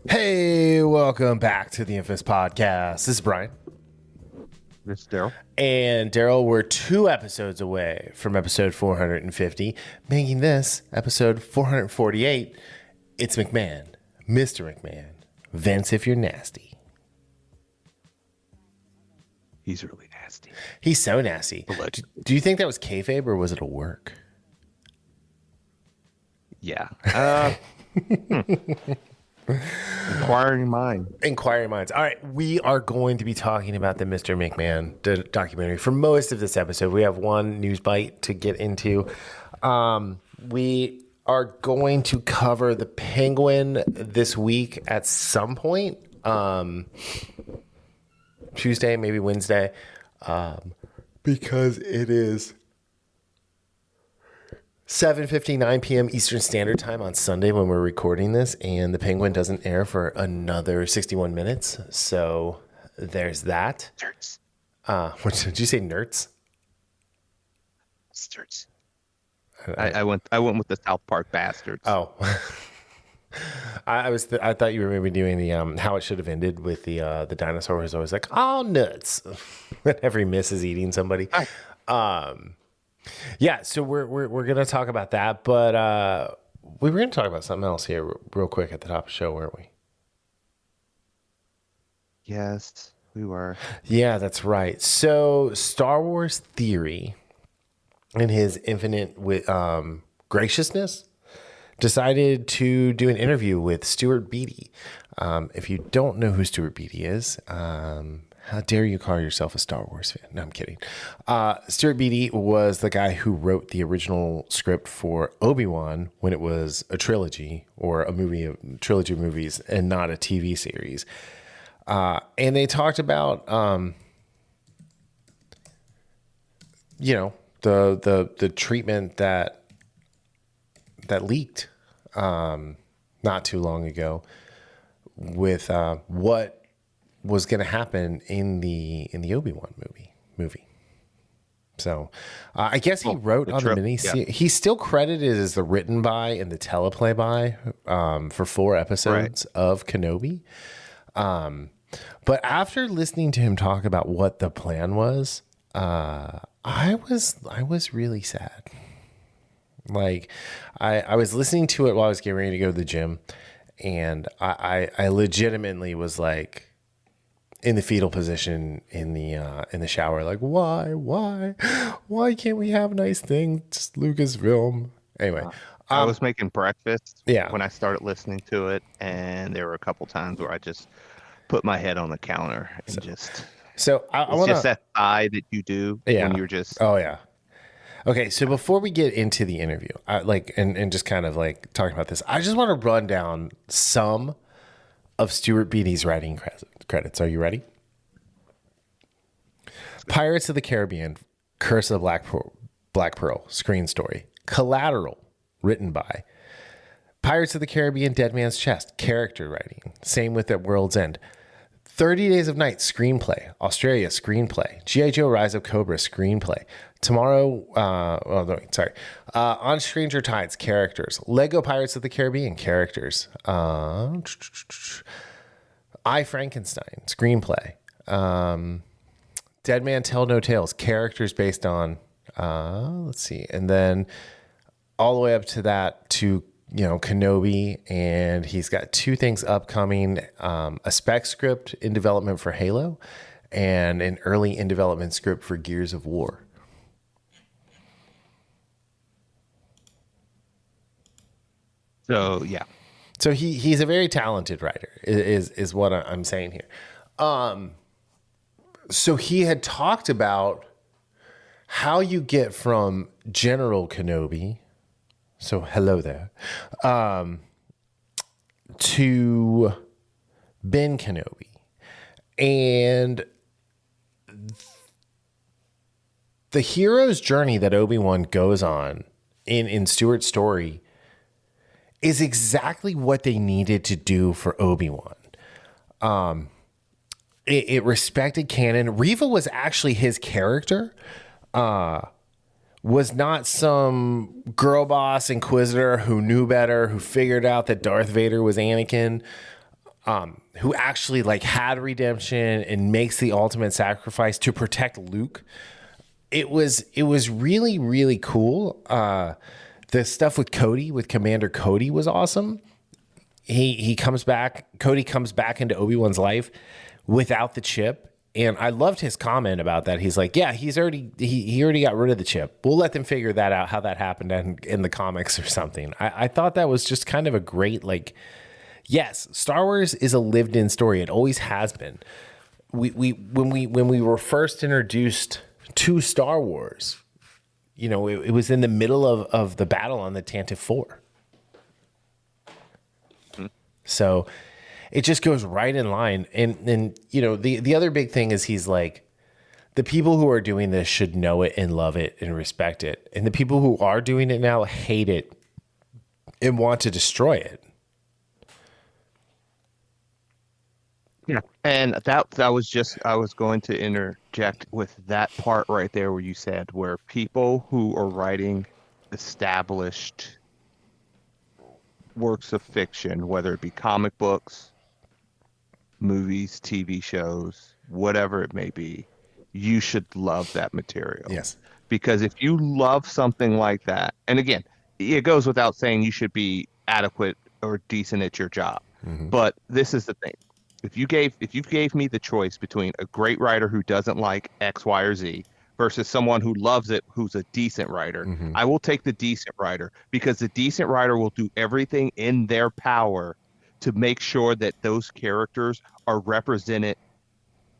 Hey, welcome back to the Infamous Podcast. This is Brian. This is Darryl. And Darryl, we're 2 episodes away from episode 450, making this episode 448. It's McMahon, Mr. McMahon. Vince, if you're nasty. He's really nasty. He's so nasty. Do you think that was kayfabe or was it a work? Yeah. Inquiring minds. All right, we are going to be talking about the Mr. McMahon documentary for most of this episode. We have one news bite to get into. We are going to cover the Penguin this week at some point. Tuesday, maybe Wednesday, because it is 7:59 p.m. Eastern Standard Time on Sunday when we're recording this, and the Penguin doesn't air for another 61 minutes. So there's that. Nerds. What did you say, nerds? Bastards. I went with the South Park bastards. Oh, I thought you were maybe doing the how it should have ended with the dinosaur was always like, oh, nuts, whenever he misses eating somebody. Yeah, so we're gonna talk about that, but we were gonna talk about something else here real quick at the top of the show, weren't we? Yes, we were. Yeah, that's right. So Star Wars Theory, in his infinite graciousness, decided to do an interview with Stuart Beattie. If you don't know who Stuart Beattie is, how dare you call yourself a Star Wars fan? No, I'm kidding. Stuart Beattie was the guy who wrote the original script for Obi-Wan when it was a trilogy or a trilogy of movies and not a TV series. And they talked about, the treatment that leaked not too long ago with what was going to happen in the Obi-Wan movie. So I guess he wrote on the miniseries. Yeah. He's still credited as the written by and the teleplay by for 4 episodes of Kenobi. But after listening to him talk about what the plan was, I was really sad. Like I was listening to it while I was getting ready to go to the gym, and I legitimately was like in the fetal position in the shower, like why can't we have nice things? Just Lucasfilm. Anyway, I was making breakfast when I started listening to it, and there were a couple times where I just put my head on the counter and So I want just that eye that you do when you're just. Oh yeah. Okay, so before we get into the interview, and just kind of like talking about this, I just want to run down some of Stuart Beattie's writing credits. Are you ready? Pirates of the Caribbean, Curse of the Black Pearl, screen story. Collateral, written by. Pirates of the Caribbean, Dead Man's Chest, character writing. Same with At World's End. 30 Days of Night, screenplay. Australia, screenplay. G.I. Joe, Rise of Cobra, screenplay. On Stranger Tides, characters. Lego Pirates of the Caribbean, characters. I, Frankenstein, screenplay. Dead Man Tell No Tales, characters based on, let's see. And then all the way up to that to Kenobi, and he's got 2 things upcoming, a spec script in development for Halo and an early in development script for Gears of War. So, yeah. So he's a very talented writer is what I'm saying here. So he had talked about how you get from General Kenobi, so hello there, to Ben Kenobi. And the hero's journey that Obi-Wan goes on in Stuart's story is exactly what they needed to do for Obi-Wan. It respected canon. Reva was actually his character. Was not some girl boss inquisitor who knew better, who figured out that Darth Vader was Anakin. who actually like had redemption and makes the ultimate sacrifice to protect Luke. It was really, really cool. The stuff with Commander Cody was awesome. He comes back. Cody comes back into Obi-Wan's life without the chip. And I loved his comment about that. He's like, yeah, he already got rid of the chip. We'll let them figure that out, how that happened in the comics or something. I thought that was just kind of a great, like, yes, Star Wars is a lived in story. It always has been. When we were first introduced to Star Wars, you know, it was in the middle of the battle on the Tantive 4. So it just goes right in line. And you know, the other big thing is he's like, the people who are doing this should know it and love it and respect it. And the people who are doing it now hate it and want to destroy it. Yeah. And that was just, I was going to interject with that part right there where you said where people who are writing established works of fiction, whether it be comic books, movies, TV shows, whatever it may be, you should love that material. Yes. Because if you love something like that, and again, it goes without saying you should be adequate or decent at your job. Mm-hmm. But this is the thing. If you gave me the choice between a great writer who doesn't like X, Y, or Z versus someone who loves it, who's a decent writer, Mm-hmm. I will take the decent writer, because the decent writer will do everything in their power to make sure that those characters are represented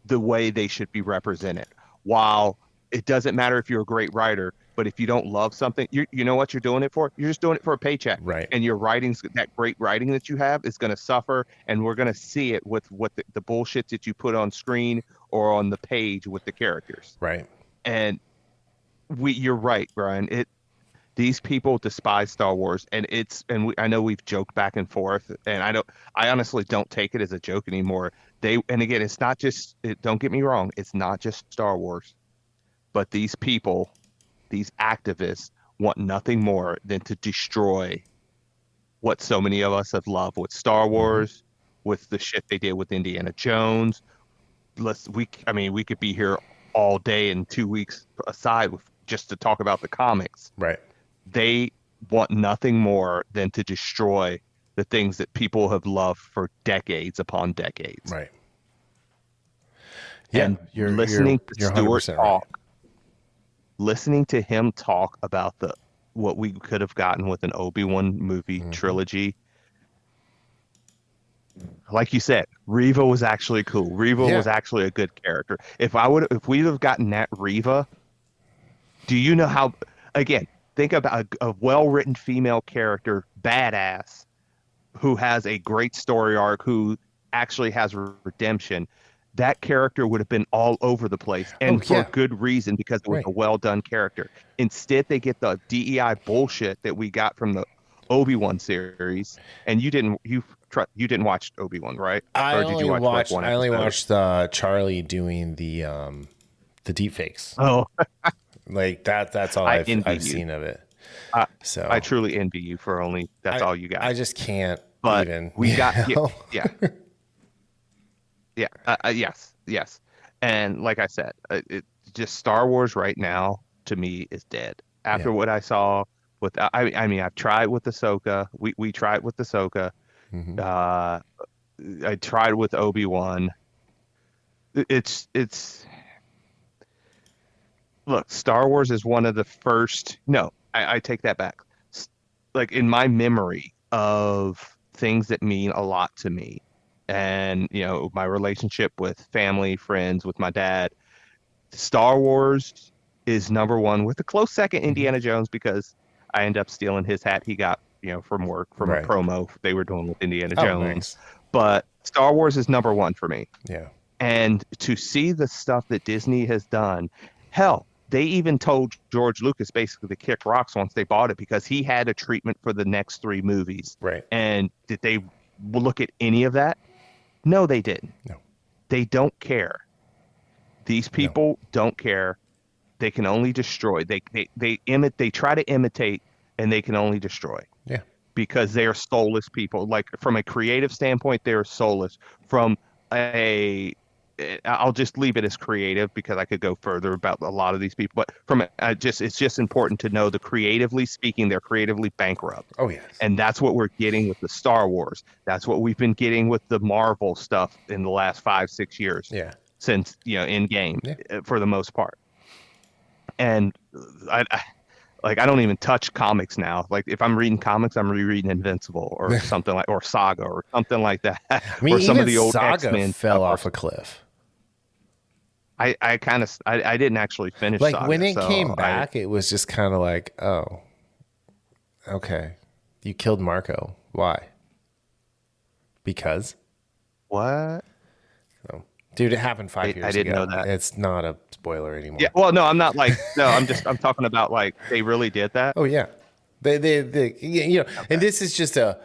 the way they should be represented. While it doesn't matter if you're a great writer, but if you don't love something, you know what you're doing it for? You're just doing it for a paycheck. Right. And your writing's, that great writing that you have is going to suffer, and we're going to see it with what the bullshit that you put on screen or on the page with the characters. Right. And you're right, Brian. These people despise Star Wars, and I know we've joked back and forth, and I honestly don't take it as a joke anymore. And again, it's not just, don't get me wrong, it's not just Star Wars, but these people, these activists, want nothing more than to destroy what so many of us have loved with Star Wars, with the shit they did with Indiana Jones. We could be here all day and 2 weeks aside just to talk about the comics. Right. They want nothing more than to destroy the things that people have loved for decades upon decades. Right. Yeah, and you're listening to Stuart talk, right. Listening to him talk about what we could have gotten with an Obi-Wan movie trilogy. Like you said, Reva was actually cool. Reva was actually a good character. If we'd have gotten that Reva, do you know how, again, think about a well-written female character, badass, who has a great story arc, who actually has redemption. That character would have been all over the place, and for good reason, because it was a well-done character. Instead, they get the DEI bullshit that we got from the Obi-Wan series, and you didn't watch Obi-Wan, right? I only watched Charlie doing the deep fakes. Oh, like that's all I've seen of it. So I truly envy you for that's all you got. I just can't. But even, we got yes. And like I said, just Star Wars right now to me is dead. After what I saw with, I've tried with Ahsoka. We tried with Ahsoka. Mm-hmm. I tried with Obi-Wan. It's look, Star Wars is one of the first. No, I take that back. Like in my memory of things that mean a lot to me, and my relationship with family, friends, with my dad, Star Wars is number one, with a close second Indiana Jones, because I end up stealing his hat he got from work, from a promo they were doing with Indiana Jones. Nice. But Star Wars is number one for me. Yeah. And to see the stuff that Disney has done, hell, they even told George Lucas basically to kick rocks once they bought it, because he had a treatment for the next 3 movies. Right. And did they look at any of that? No, they didn't. No. They don't care. These people don't care. They can only destroy. They try to imitate, and they can only destroy. Yeah. because they are soulless people. Like from a creative standpoint, they are soulless. I'll just leave it as creative because I could go further about a lot of these people. But it's just important to know that creatively speaking, they're creatively bankrupt. Oh yes, and that's what we're getting with the Star Wars. That's what we've been getting with the Marvel stuff in the last 5-6 years. Yeah, since Endgame, for the most part. And I don't even touch comics now. Like if I'm reading comics, I'm rereading Invincible or something like, or Saga or something like that. I mean, or some even of the old Saga X-Men fell off a cliff. I didn't actually finish like Saga, when it came back, it was just kind of like, oh, okay, you killed Marco. Why? Because what? So, dude, it happened 5 years ago. I didn't know that. It's not a spoiler anymore. Yeah, well, no, I'm not like no. I'm talking about like they really did that. Oh yeah, they okay. And this is just a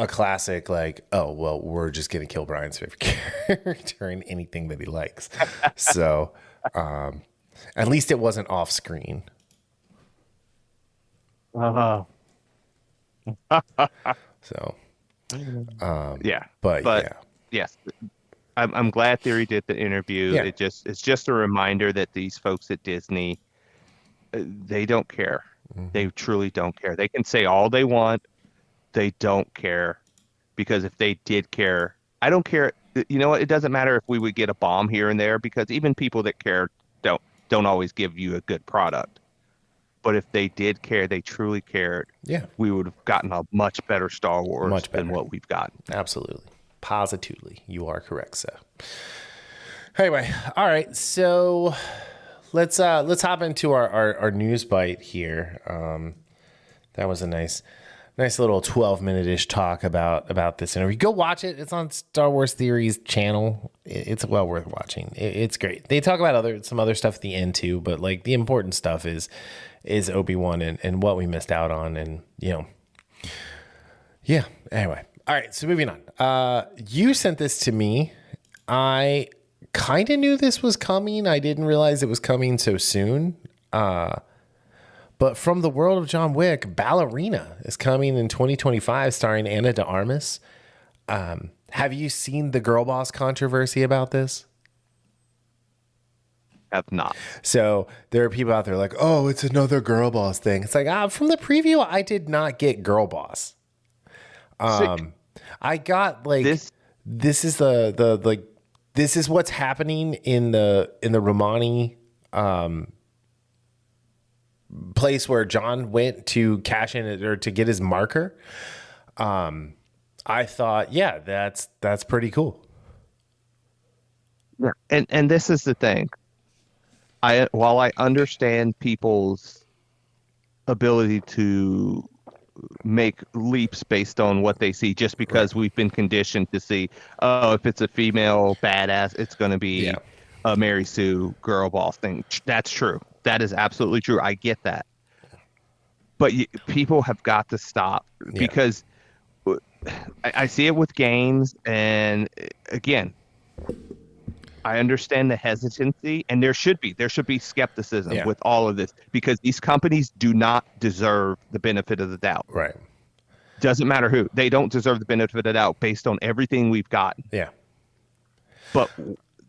classic like, oh well, we're just gonna kill Brian's favorite character in anything that he likes. So at least it wasn't off screen. So yeah, but yeah. Yes, I'm glad Theory did the interview. Yeah. It's just a reminder that these folks at Disney, they don't care. Mm-hmm. They truly don't care. They can say all they want. They don't care, because if they did care, I don't care. You know what? It doesn't matter if we would get a bomb here and there, because even people that care don't always give you a good product. But if they did care, they truly cared. Yeah, we would have gotten a much better Star Wars than what we've gotten. Absolutely. Positively, you are correct, sir. Anyway, all right, so let's hop into our news bite here. That was a nice little 12-minute-ish talk about this interview. Go watch it. It's on Star Wars Theories channel. It's well worth watching. It's great. They talk about some other stuff at the end too, but like the important stuff is Obi-Wan and what we missed out on, and yeah. Anyway. All right, so moving on. You sent this to me. I kind of knew this was coming. I didn't realize it was coming so soon. But from the world of John Wick, Ballerina is coming in 2025, starring Ana de Armas. Have you seen the girl boss controversy about this? Have not. So there are people out there like, oh, it's another girl boss thing. It's like, from the preview, I did not get girl boss. I got like this is the this is what's happening in the Romani place where John went to cash in or to get his marker. I thought, yeah, that's pretty cool. Yeah, and this is the thing. While I understand people's ability to make leaps based on what they see, just because we've been conditioned to see, if it's a female badass, it's going to be a Mary Sue girl boss thing. That's true. That is absolutely true. I get that. But people have got to stop, because I see it with games, and again, I understand the hesitancy, and there should be skepticism with all of this, because these companies do not deserve the benefit of the doubt. Right. Doesn't matter who. They don't deserve the benefit of the doubt based on everything we've gotten. Yeah. But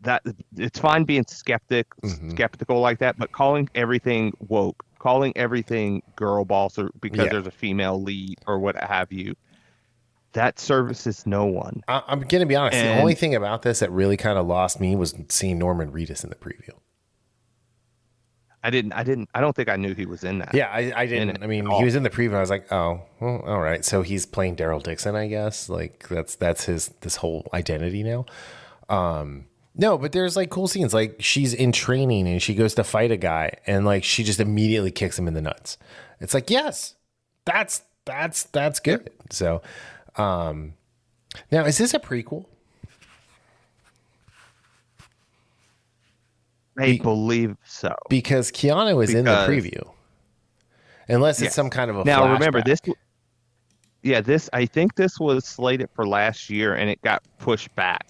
that it's fine being skeptical like that, but calling everything woke, calling everything girl boss or because there's a female lead or what have you, that services no one. I'm going to be honest. The only thing about this that really kind of lost me was seeing Norman Reedus in the preview. I don't think I knew he was in that. Yeah, I didn't. I mean, he was in the preview. I was like, oh, well, all right. So he's playing Darryl Dixon, I guess. Like that's this whole identity now. No, but there's like cool scenes. Like she's in training and she goes to fight a guy and like she just immediately kicks him in the nuts. It's like, yes, that's good. So, now is this a prequel? I believe so. Because Keanu is in the preview. Unless it's some kind of a flashback. Remember this. Yeah, I think this was slated for last year and it got pushed back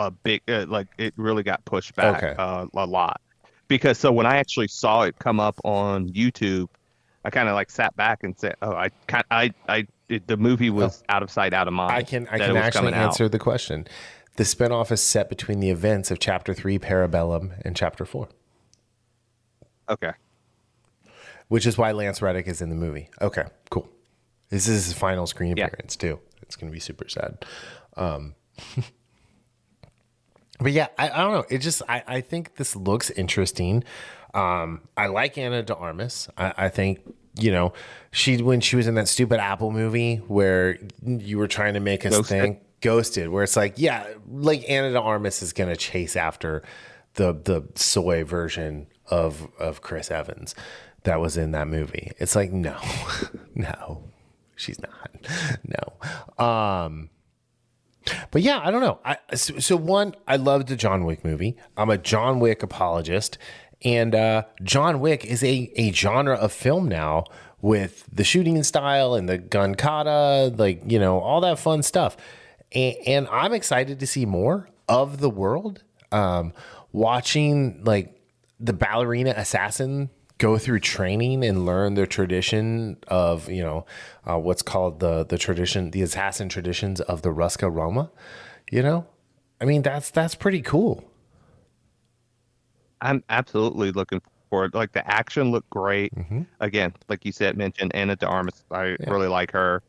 a big, it really got pushed back a lot. Because so when I actually saw it come up on YouTube, I kind of like sat back and said, oh, I the movie was out of sight, out of mind. I can actually answer the question. The spinoff is set between the events of Chapter 3, Parabellum, and Chapter 4. Okay. Which is why Lance Reddick is in the movie. Okay, cool. This is his final screen appearance, too. It's going to be super sad. But yeah, I don't know. It just, I think this looks interesting. I like Ana de Armas. I think, you know, when she was in that stupid Apple movie where you were trying to make us think, Ghosted, where it's like, yeah, like Ana de Armas is going to chase after the soy version of Chris Evans that was in that movie. It's like, no, no, she's not. No. But yeah, I don't know. I loved the John Wick movie. I'm a John Wick apologist. And John Wick is a genre of film now with the shooting style and the gun kata, like, you know, all that fun stuff. And I'm excited to see more of the world. Watching like the ballerina assassin go through training and learn the tradition of, you know, what's called the tradition, the assassin traditions of the Ruska Roma, you know, I mean, that's pretty cool. I'm absolutely looking forward. Like the action looked great. Mm-hmm. Again, like you said, mentioned Ana de Armas. I really like her.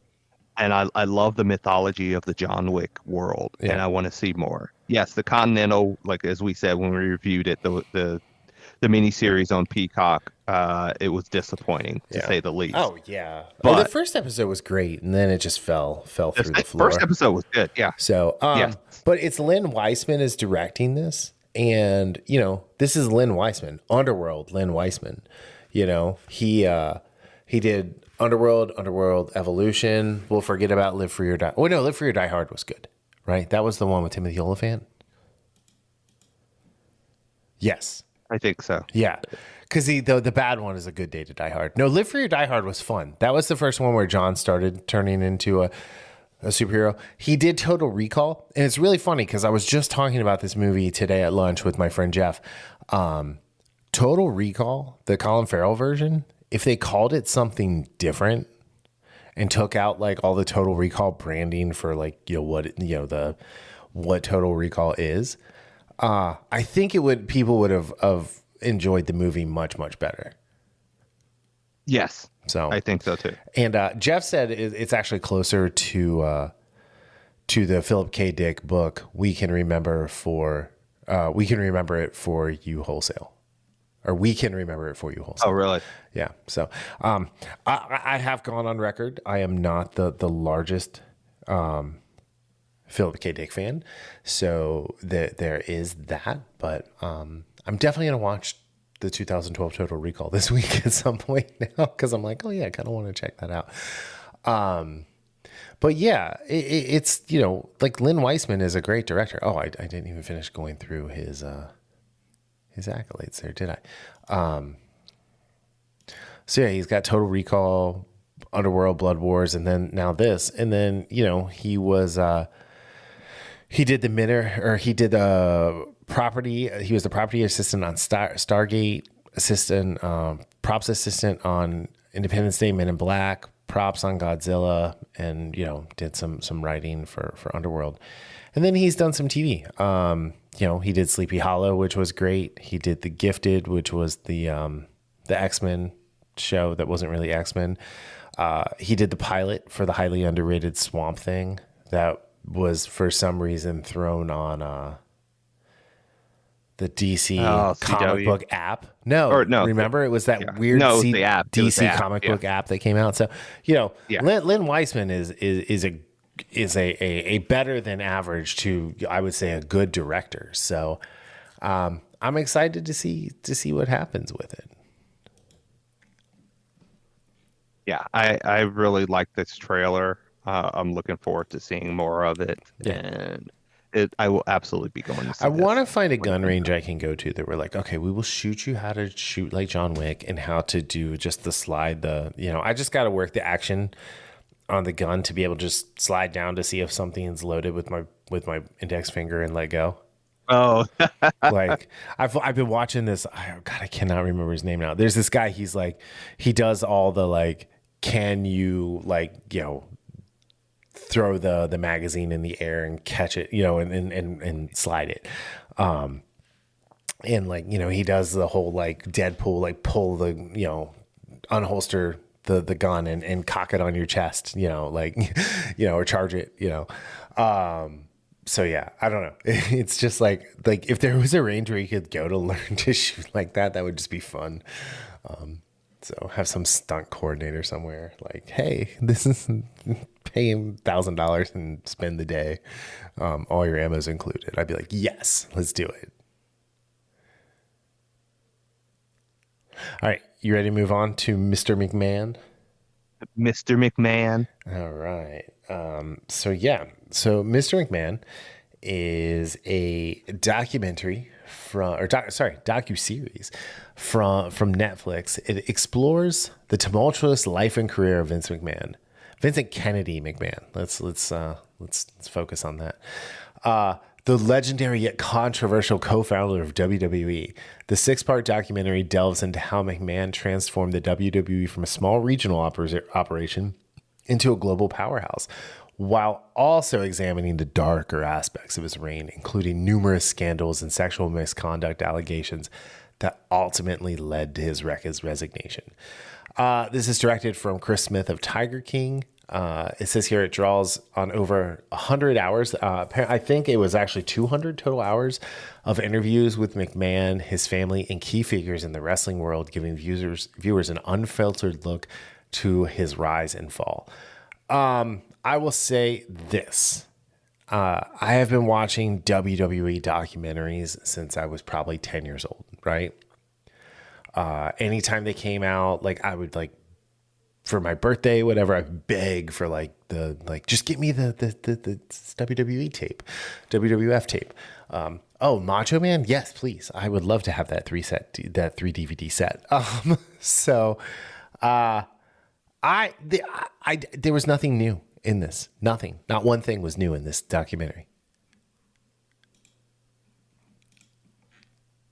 And I love the mythology of the John Wick world, and I want to see more. Yes, the Continental, like as we said when we reviewed it, the miniseries on Peacock, it was disappointing to say the least. Oh yeah, but the first episode was great, and then it just fell through the floor. First episode was good, yeah. So, but it's Lynn Weissman is directing this, and you know this is Lynn Weissman, Underworld, Lynn Weissman. You know he did Underworld, Evolution. We'll forget about Live Free or Die. Oh, no, Live Free or Die Hard was good, right? That was the one with Timothy Olyphant? Yes. I think so. Yeah. Because the bad one is A Good Day to Die Hard. No, Live Free or Die Hard was fun. That was the first one where John started turning into a superhero. He did Total Recall. And it's really funny because I was just talking about this movie today at lunch with my friend Jeff. Total Recall, the Colin Farrell version, if they called it something different and took out like all the Total Recall branding for like, you know, what Total Recall is, I think people would have enjoyed the movie much, much better. Yes. So I think so too. And Jeff said it's actually closer to the Philip K. Dick book. We can remember it for you wholesale. Or We Can Remember It For You wholesale. Oh, really? Yeah. So I have gone on record. I am not the largest Philip K. Dick fan. So there is that. But I'm definitely going to watch the 2012 Total Recall this week at some point now. Because I'm like, oh, yeah, I kind of want to check that out. But yeah, it's, you know, like Lynn Weissman is a great director. Oh, I didn't even finish going through his accolades there, did I? So yeah, he's got Total Recall, Underworld, Blood Wars, and then now this, and then he was he did the property. He was the property assistant on Stargate, props assistant on Independence Day, Men in Black, props on Godzilla, and did some writing for Underworld, and then he's done some TV. He did Sleepy Hollow, which was great. He did The Gifted, which was the X-Men show that wasn't really X-Men. He did the pilot for the highly underrated Swamp Thing that was for some reason thrown on the DC comic book app. No, remember it was that weird DC comic book app that came out. So Lynn Weissman is a better than average to, I would say, a good director. So I'm excited to see what happens with it. Yeah, I really like this trailer. I'm looking forward to seeing more of it, and I will absolutely be going to see I want to find a gun range I can go to that we're like, okay, we will shoot you how to shoot like John Wick and how to do just the slide. I just got to work the action on the gun to be able to just slide down to see if something's loaded with my index finger and let go. Oh, like I've been watching this. I cannot remember his name now. There's this guy. He's like, he does all the like, can you throw the magazine in the air and catch it, you know, and slide it. And like, you know, he does the whole like Deadpool, like pull the, you know, unholster the gun and cock it on your chest, you know, like, you know, or charge it, you know. So yeah, I don't know. It's just like if there was a range where you could go to learn to shoot like that, that would just be fun. So have some stunt coordinator somewhere like, hey, this is pay him $1,000 and spend the day. All your ammo's included. I'd be like, yes, let's do it. All right. You ready to move on to Mr. McMahon? Mr. McMahon. All right. So Mr. McMahon is a documentary docuseries from Netflix. It explores the tumultuous life and career of Vincent Kennedy McMahon. Let's focus on that. The legendary yet controversial co-founder of WWE. The 6-part documentary delves into how McMahon transformed the WWE from a small regional operation into a global powerhouse, while also examining the darker aspects of his reign, including numerous scandals and sexual misconduct allegations that ultimately led to his resignation. This is directed from Chris Smith of Tiger King. It says here it draws on over 100 hours. I think it was actually 200 total hours of interviews with McMahon, his family, and key figures in the wrestling world, giving viewers an unfiltered look to his rise and fall. I will say this. I have been watching WWE documentaries since I was probably 10 years old, right? Anytime they came out, like I would like, for my birthday, whatever, I beg for just get me the WWE tape, WWF tape. Macho Man, yes, please. I would love to have that 3 DVD set. There was nothing new in this. Nothing, not one thing was new in this documentary.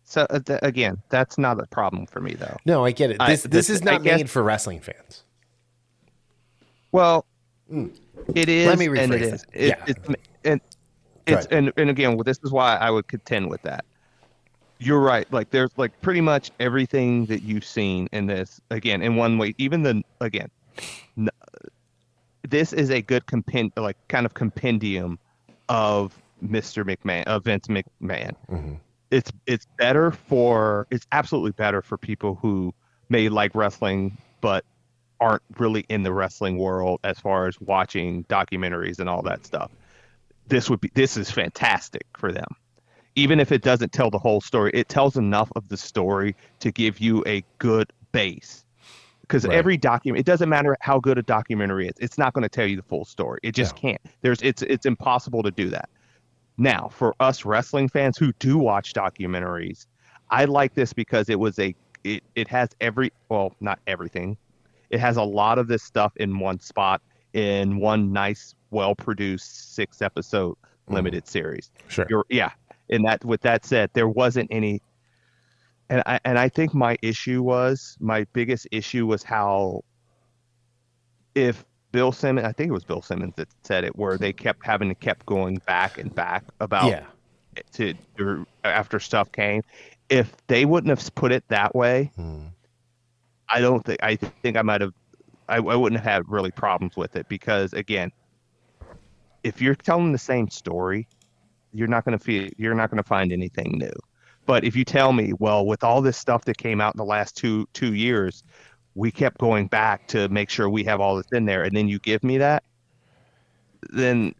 So again, that's not a problem for me though. No, I get it. This is not made for wrestling fans. Well, it is. Let me rephrase that. And again, this is why I would contend with that. You're right. Like there's like pretty much everything that you've seen in this. Again, in one way, this is a good kind of compendium of Mr. McMahon, of Vince McMahon. Mm-hmm. It's absolutely better for people who may like wrestling but aren't really in the wrestling world as far as watching documentaries and all that stuff. This is fantastic for them. Even if it doesn't tell the whole story, it tells enough of the story to give you a good base. Because every document, it doesn't matter how good a documentary is, it's not going to tell you the full story. It just can't. It's impossible to do that. Now, for us wrestling fans who do watch documentaries, I like this because it has not everything. It has a lot of this stuff in one spot, in one nice, well-produced 6-episode limited series. Sure. And with that said, there wasn't any. And I think my biggest issue was how, if Bill Simmons, I think it was Bill Simmons that said it, where they kept going back and back about after stuff came. If they wouldn't have put it that way, I wouldn't have had really problems with it, because again, if you're telling the same story, you're not going to find anything new. But if you tell me, well, with all this stuff that came out in the last two years, we kept going back to make sure we have all this in there, and then you give me that, then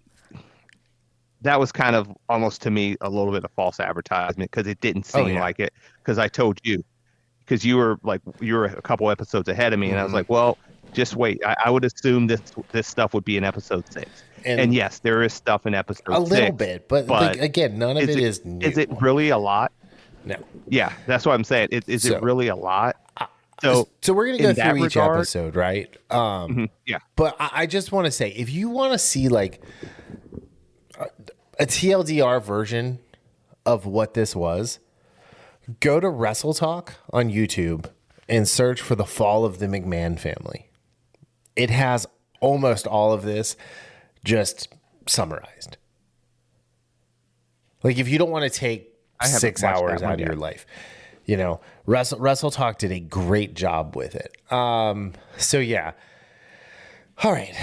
that was kind of almost to me a little bit of false advertisement, because it didn't seem like it. Because I told you, because you were a couple episodes ahead of me, and I was like, well, just wait. I would assume this stuff would be in episode 6. And yes, there is stuff in episode 6. A little bit, but like, again, none of it is new. Is it really a lot? No. Yeah, that's what I'm saying. Is it really a lot? So we're going to go through each episode, right? Yeah. But I just want to say, if you want to see like a TLDR version of what this was, go to Wrestle Talk on YouTube and search for the fall of the McMahon family. It has almost all of this just summarized. Like if you don't want to take 6 hours out of your life, you know, Wrestle Talk did a great job with it. So yeah. All right.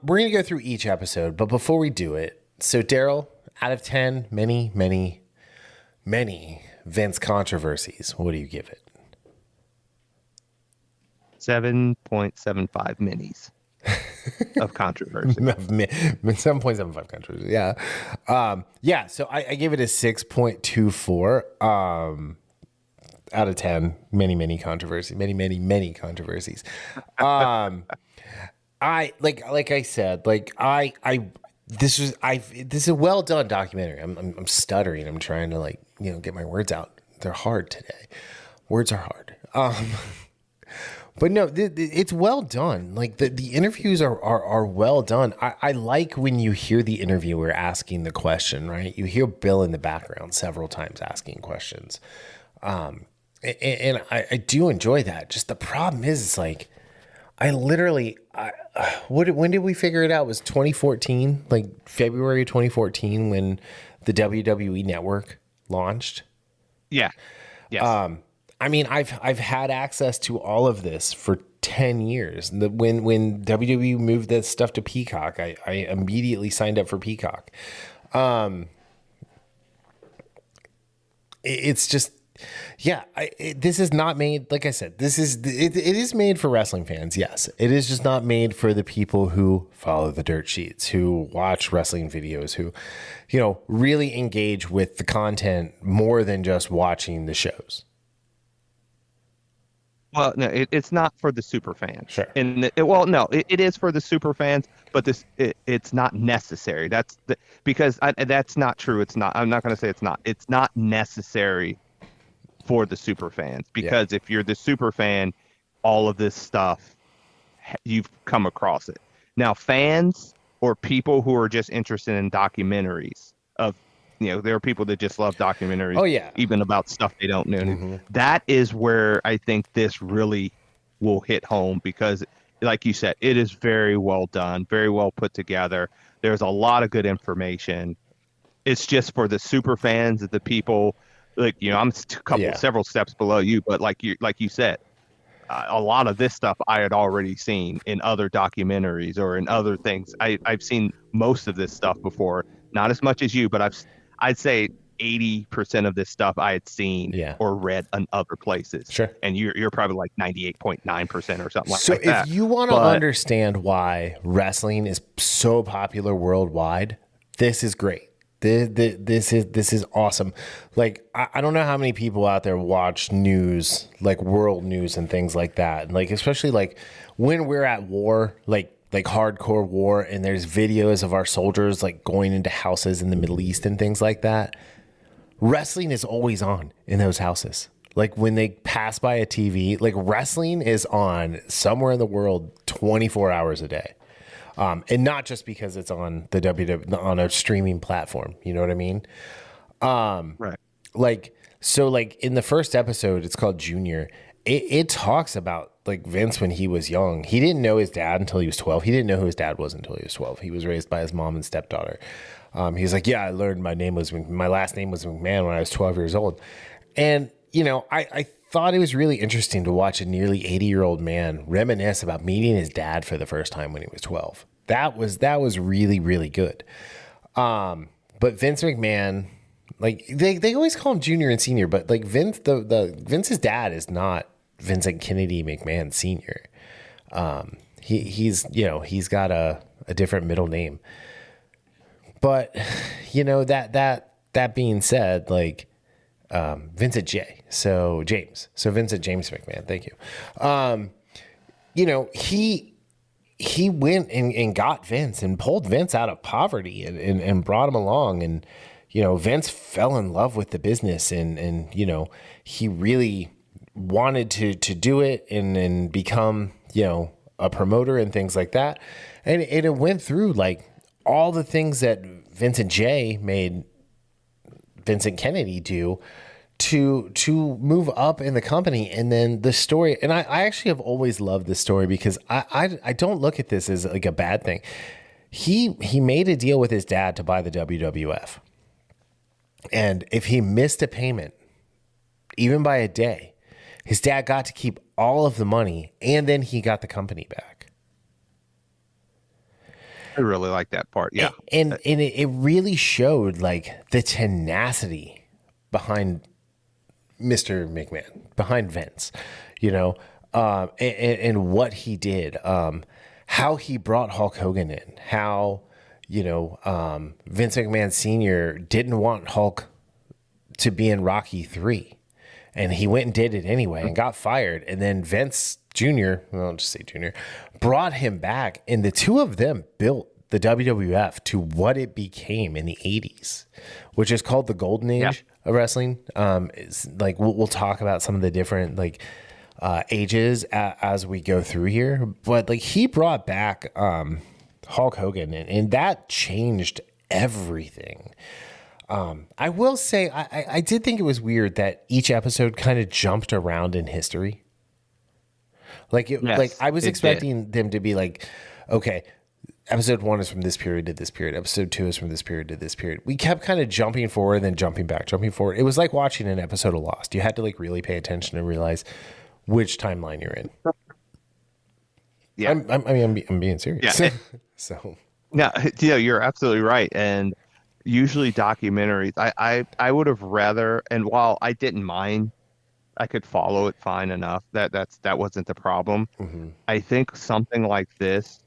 We're going to go through each episode, but before we do it, so Darryl, out of 10, many Vince controversies, what do you give it? 7.75 minis of controversy. 7.75 controversy. Yeah. Yeah. So I gave it a 6.24 out of 10. Many controversies. Many controversies. Like I said, this is a well done documentary. I'm stuttering. I'm trying to get my words out. They're hard today. Words are hard. But no, it's well done. Like the interviews are well done. I like when you hear the interviewer asking the question, right? You hear Bill in the background several times asking questions. And I do enjoy that. Just the problem is, it's like, when did we figure it out? It was 2014, like February 2014 when the WWE Network launched. Yeah. Yes. I mean, I've had access to all of this for 10 years. When WWE moved that stuff to Peacock, I immediately signed up for Peacock. It's just, yeah, this is not made, like I said, it is made for wrestling fans. Yes, it is just not made for the people who follow the dirt sheets, who watch wrestling videos, who, really engage with the content more than just watching the shows. Well, no, it's not for the super fans. Sure. And it is for the super fans, but it's not necessary. Because that's not true. It's not. I'm not going to say it's not. It's not necessary for the super fans, because if you're the super fan, all of this stuff, you've come across it. Now, fans or people who are just interested in documentaries there are people that just love documentaries. Oh, yeah. Even about stuff they don't know. Mm-hmm. That is where I think this really will hit home, because, like you said, it is very well done, very well put together. There's a lot of good information. It's just for the super fans, the people, I'm several steps below you, but like you said, a lot of this stuff I had already seen in other documentaries or in other things. I've seen most of this stuff before, not as much as you, but I'd say 80% of this stuff I had seen or read in other places. Sure. And you're probably like 98.9% or something like that. So if you want to understand why wrestling is so popular worldwide, this is great. This is awesome. Like, I don't know how many people out there watch news, like world news and things like that. Like, especially like when we're at war, like hardcore war, and there's videos of our soldiers like going into houses in the Middle East and things like that. Wrestling is always on in those houses. Like when they pass by a TV, like wrestling is on somewhere in the world 24 hours a day. And not just because it's on the on a streaming platform. You know what I mean? Right. Like in the first episode, it's called Junior. It talks about like Vince when he was young. He didn't know his dad until he was 12. He didn't know who his dad was until he was 12. He was raised by his mom and stepdaughter. He's like, I learned my last name was McMahon when I was 12 years old. And, I thought it was really interesting to watch a nearly 80-year-old man reminisce about meeting his dad for the first time when he was 12. That was really, really good. But Vince McMahon, like they always call him Junior and Senior, but like Vince's dad is not Vincent Kennedy McMahon Sr. He's got a different middle name. But that being said, like Vincent James McMahon, thank you. He went and got Vince and pulled Vince out of poverty and brought him along, and Vince fell in love with the business, and he really wanted to do it and become a promoter and things like that, and it went through like all the things that Vincent J made Vincent Kennedy do to move up in the company. And then the story, and I actually have always loved this story because I don't look at this as like a bad thing. he made a deal with his dad to buy the WWF. And if he missed a payment, even by a day, his dad got to keep all of the money, and then he got the company back. I really like that part. Yeah. And it really showed like the tenacity behind Mr. McMahon, behind Vince, you know, and what he did, how he brought Hulk Hogan in, how, you know, Vince McMahon Sr. didn't want Hulk to be in Rocky 3. And he went and did it anyway and got fired. And then Vince Jr., well, I'll just say Jr., brought him back. And the two of them built the WWF to what it became in the 80s, which is called the golden age of wrestling. It's like we'll talk about some of the different like ages as we go through here. But like he brought back Hulk Hogan, and that changed everything. I will say I did think it was weird that each episode kind of jumped around in history. Like I was expecting them to be like, okay, episode 1 is from this period to this period. Episode 2 is from this period to this period. We kept kind of jumping forward and then jumping back, jumping forward. It was like watching an episode of Lost. You had to like really pay attention and realize which timeline you're in. Yeah. I'm being serious. Yeah. So. No, you're absolutely right. And usually documentaries, I would have rather, and while I didn't mind, I could follow it fine enough. That wasn't the problem. Mm-hmm. I think something like this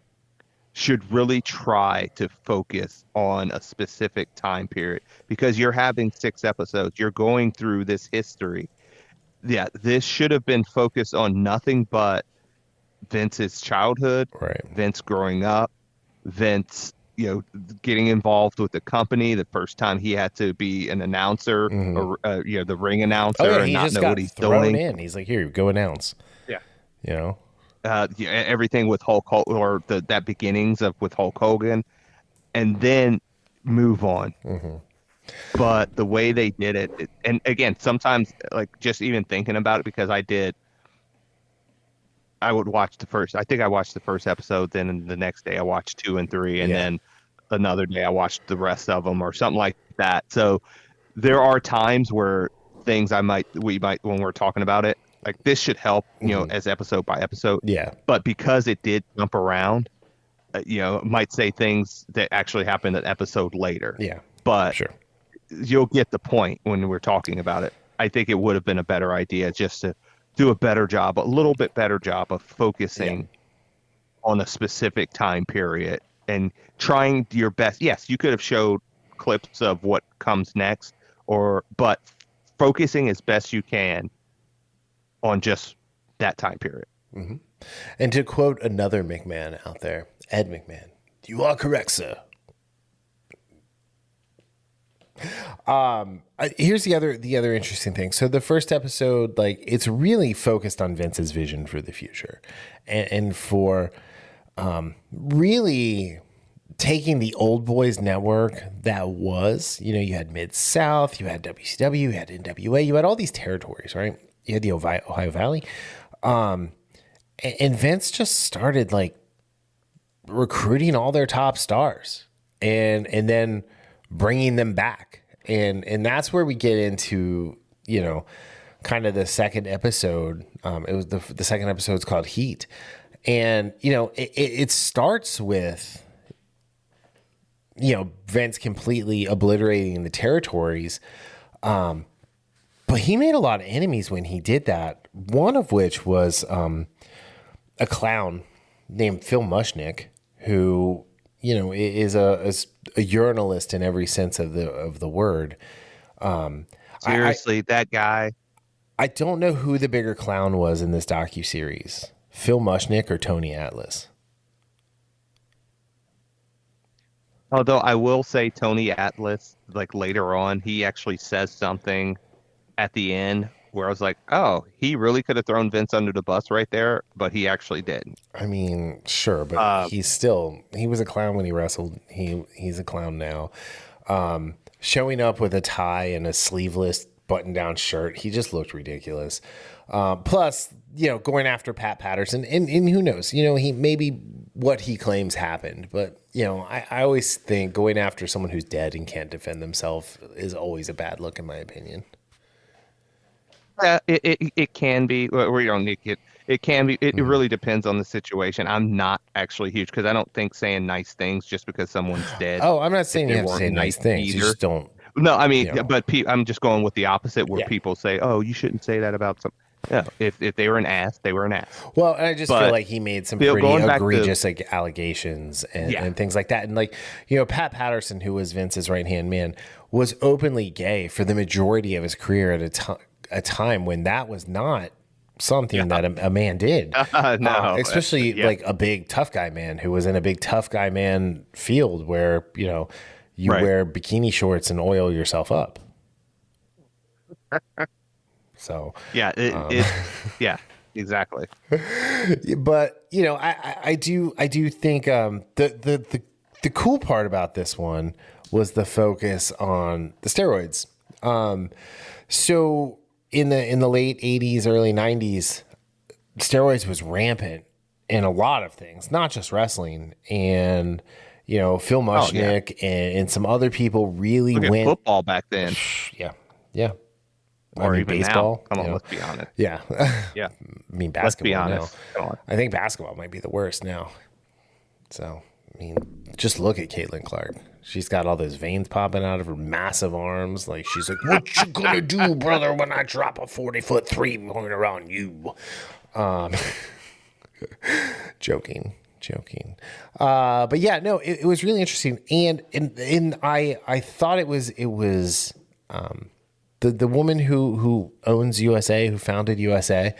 should really try to focus on a specific time period, because you're having 6 episodes. You're going through this history. Yeah, this should have been focused on nothing but Vince's childhood, right? Vince growing up, Vince, you know, getting involved with the company, the first time he had to be an announcer, or you know, the ring announcer, and not know what he's doing. In. He's like, here, go announce. Yeah, you know, everything with Hulk Hogan, or that beginnings of with Hulk Hogan, and then move on. Mm-hmm. But the way they did it, and again, sometimes like just even thinking about it, because I would watch I think I watched the first episode, then the next day I watched 2 and 3, and then another day I watched the rest of them or something like that. So there are times where things we might, when we're talking about it, like this should help, you know, as episode by episode. Yeah. But because it did jump around, you know, might say things that actually happened an episode later. Yeah. But sure, you'll get the point when we're talking about it. I think it would have been a better idea just to do a little bit better job of focusing on a specific time period and trying your best. Yes, you could have showed clips of what comes next, but focusing as best you can on just that time period. Mm-hmm. And to quote another McMahon out there, Ed McMahon, "You are correct, sir." Here's the other interesting thing. So the first episode, like, it's really focused on Vince's vision for the future, and for really taking the old boys network that was, you know, you had Mid-South, you had WCW, you had NWA, you had all these territories, right? You had the Ohio Valley, and Vince just started like recruiting all their top stars, and then bringing them back. And that's where we get into, you know, kind of the second episode. It was the second episode's called Heat. And, you know, it starts with, you know, Vince completely obliterating the territories. But he made a lot of enemies when he did that. One of which was a clown named Phil Mushnick, who, you know, is a urinalist in every sense of the word. Seriously, that guy. I don't know who the bigger clown was in this docuseries, Phil Mushnick or Tony Atlas. Although I will say Tony Atlas, like later on, he actually says something at the end where I was like, oh, he really could have thrown Vince under the bus right there, but he actually didn't. I mean, sure, but he was a clown when he wrestled. He's a clown now. Showing up with a tie and a sleeveless button-down shirt, he just looked ridiculous. Plus, you know, going after Pat Patterson, and who knows, you know, he maybe what he claims happened. But, you know, I always think going after someone who's dead and can't defend themselves is always a bad look, in my opinion. Yeah, it can be, or you don't need it. It can be. It really depends on the situation. I'm not actually huge because I don't think saying nice things just because someone's dead. Oh, I'm not If saying they you have to weren't say nice things. You either. just don't, No, I mean, you know. but I'm just going with the opposite, where Yeah. people say, "Oh, you shouldn't say that about some." No, if they were an ass, they were an ass. Well, and I just feel But like he made some Bill, pretty going back to- egregious like allegations and things like that. And like, you know, Pat Patterson, who was Vince's right-hand man, was openly gay for the majority of his career at a time when that was not something that a man did. No, especially like a big tough guy man who was in a big tough guy man field where, you know, you Right. wear bikini shorts and oil yourself up. So yeah, yeah, exactly. but you know, I do think the cool part about this one was the focus on the steroids. So in the late 80s, early 90s, steroids was rampant in a lot of things, not just wrestling. And you know, Phil Mushnick and some other people really Look at went football back then, yeah. or even baseball. now. Come on, you know. let's be honest. Yeah. Yeah, I mean, let's be basketball now. honest. Come on. I think basketball might be the worst now. So, I mean, just look at Caitlin Clark. She's got all those veins popping out of her massive arms. Like, she's like, what you gonna do, brother, when I drop a 40-foot three-pointer on you? Joking. But yeah, no, it was really interesting. And I thought it was the woman who owns USA, who founded USA,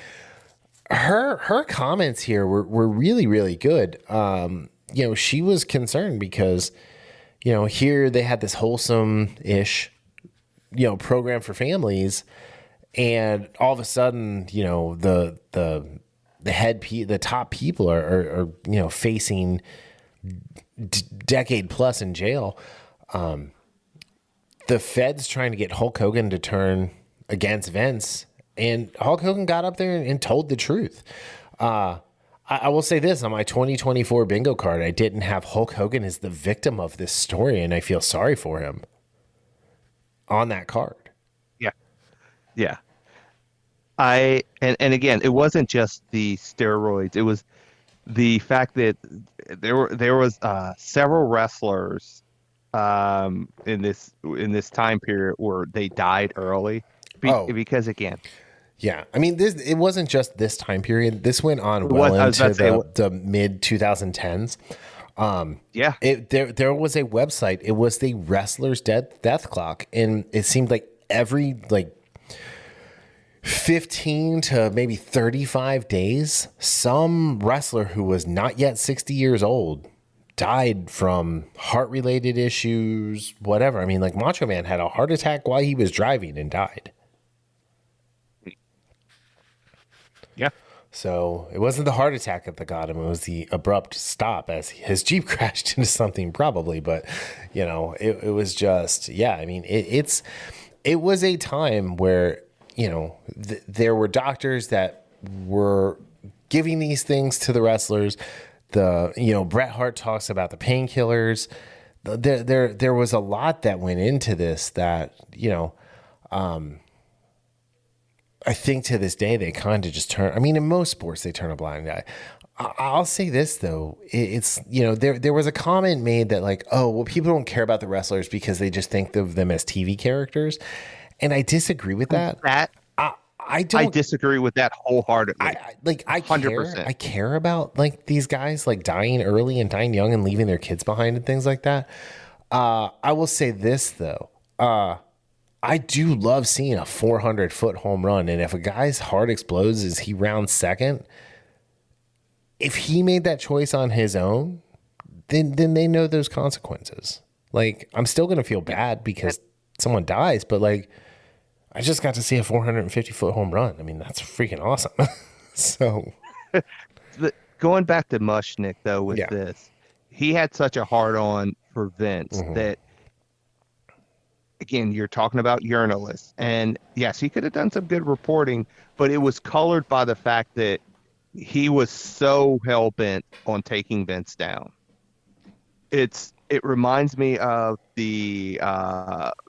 her comments here were really, really good. You know, she was concerned because, you know, here they had this wholesome-ish, you know, program for families, and all of a sudden, you know, the top people are you know, facing decade plus in jail. The Fed's trying to get Hulk Hogan to turn against Vince, and Hulk Hogan got up there and told the truth. I will say this, on my 2024 bingo card, I didn't have Hulk Hogan as the victim of this story, and I feel sorry for him on that card. Yeah. And again, it wasn't just the steroids. It was the fact that there was several wrestlers in this time period where they died early because again. Yeah, I mean, it wasn't just this time period. This went on well into the mid 2010s. There was a website. It was the Wrestler's Death Clock, and it seemed like every 15 to maybe 35 days, some wrestler who was not yet 60 years old died from heart-related issues, whatever. I mean, like Macho Man had a heart attack while he was driving and died. Yeah. So it wasn't the heart attack that got him. It was the abrupt stop as his Jeep crashed into something probably. But, you know, it was just, yeah, I mean, it was a time where, you know, there were doctors that were giving these things to the wrestlers. You know, Bret Hart talks about the painkillers. There was a lot that went into this that, you know, I think to this day, they kind of just turn, I mean, in most sports, they turn a blind eye. I'll say this though. It's, you know, there was a comment made that like, oh, well, people don't care about the wrestlers because they just think of them as TV characters. And I disagree with that. I disagree with that wholeheartedly. I 100%. I care about like these guys like dying early and dying young and leaving their kids behind and things like that. I will say this though. I do love seeing a 400-foot home run, and if a guy's heart explodes as he rounds second, if he made that choice on his own, then they know those consequences. Like, I'm still gonna feel bad because someone dies, but like, I just got to see a 450-foot home run. I mean, that's freaking awesome. So, going back to Mushnick though, with this, he had such a hard on for Vince that. Again, you're talking about journalists, and yes, he could have done some good reporting, but it was colored by the fact that he was so hell bent on taking Vince down. It reminds me of the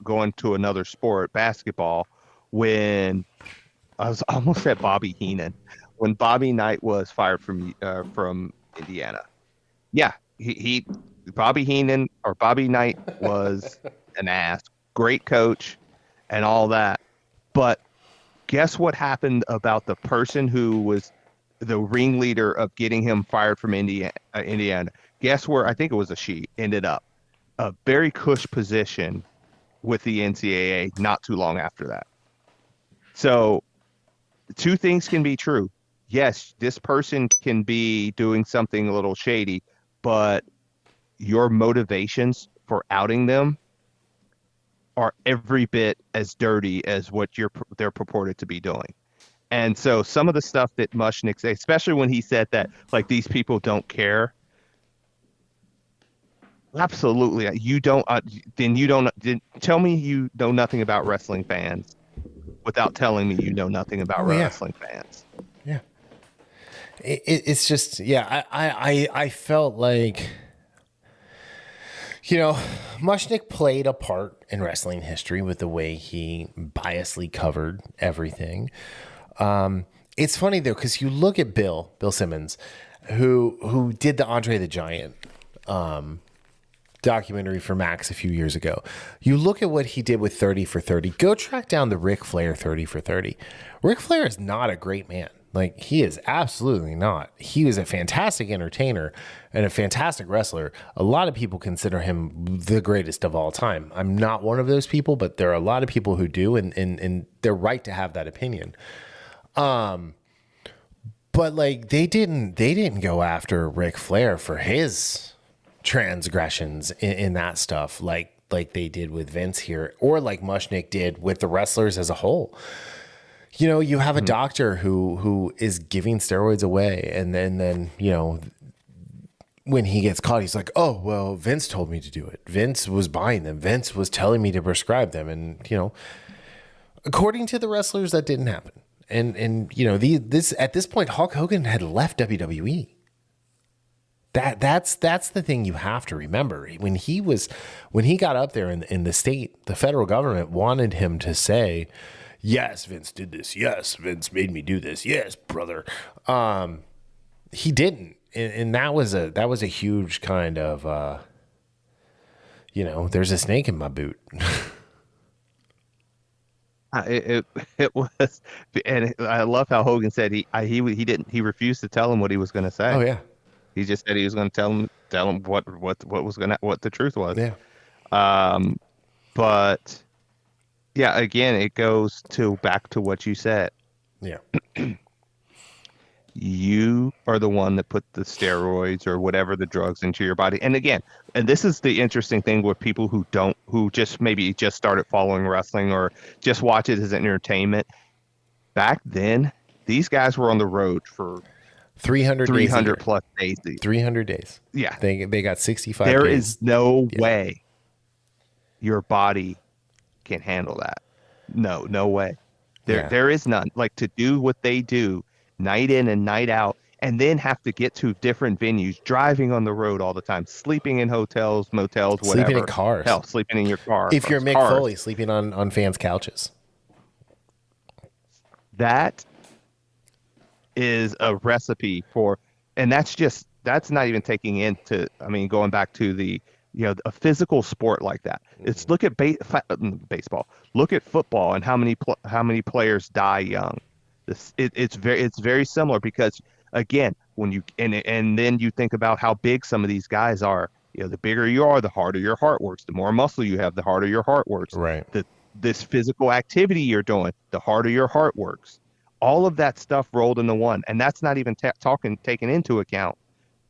going to another sport, basketball, when I was almost at Bobby Heenan when Bobby Knight was fired from Indiana. Yeah, he Bobby Heenan or Bobby Knight was an ass, great coach, and all that. But guess what happened about the person who was the ringleader of getting him fired from Indiana? Indiana. Guess where? I think it was a she. Ended up a very cush position with the NCAA not too long after that. So two things can be true. Yes, this person can be doing something a little shady, but your motivations for outing them are every bit as dirty as what they're purported to be doing. And so some of the stuff that Mushnick said, especially when he said that like these people don't care. Absolutely. You don't then you don't tell me you know nothing about wrestling fans without telling me you know nothing about wrestling fans. Yeah. It's just, yeah, I felt like, you know, Mushnick played a part in wrestling history with the way he biasly covered everything. It's funny though, because you look at Bill Simmons, who did the Andre the Giant documentary for Max a few years ago. You look at what he did with 30 for 30. Go track down the Ric Flair 30 for 30. Ric Flair is not a great man. Like, he is absolutely not. He was a fantastic entertainer and a fantastic wrestler. A lot of people consider him the greatest of all time. I'm not one of those people, but there are a lot of people who do, and they're right to have that opinion. But like, they didn't go after Ric Flair for his transgressions in that stuff like they did with Vince here, or like Mushnick did with the wrestlers as a whole. You know, you have a doctor who is giving steroids away, and then you know, when he gets caught, he's like, oh, well, Vince told me to do it. Vince was buying them. Vince was telling me to prescribe them. And, you know, according to the wrestlers, that didn't happen. And you know, this at this point, Hulk Hogan had left WWE. That's the thing you have to remember. When he got up there in the state, the federal government wanted him to say, yes, Vince did this. Yes, Vince made me do this. Yes, brother. He didn't. And that was a huge kind of, you know, there's a snake in my boot. It was, and I love how Hogan said he refused to tell him what he was going to say. Oh yeah. He just said he was going to tell him what the truth was. Yeah. But yeah, again, it goes back to what you said. Yeah. You are the one that put the steroids or whatever the drugs into your body. And again, and this is the interesting thing with people who just maybe just started following wrestling or just watch it as entertainment. Back then, these guys were on the road for 300 plus days. 300 days. Yeah. They got 65 There days. is no way your body can handle that. No way. There is none. Like, to do what they do night in and night out, and then have to get to different venues, driving on the road all the time, sleeping in hotels, motels, whatever. Sleeping in cars. Hell, sleeping in your car. If you're Mick Foley, sleeping on fans' couches. That is a recipe for, and that's not even taking into, I mean, going back to the, you know, a physical sport like that. It's look at baseball, look at football, and how many players die young. It's very similar, because again, when you and then you think about how big some of these guys are. You know, the bigger you are, the harder your heart works. The more muscle you have, the harder your heart works. Right. This physical activity you're doing, the harder your heart works. All of that stuff rolled into one, and that's not even taking into account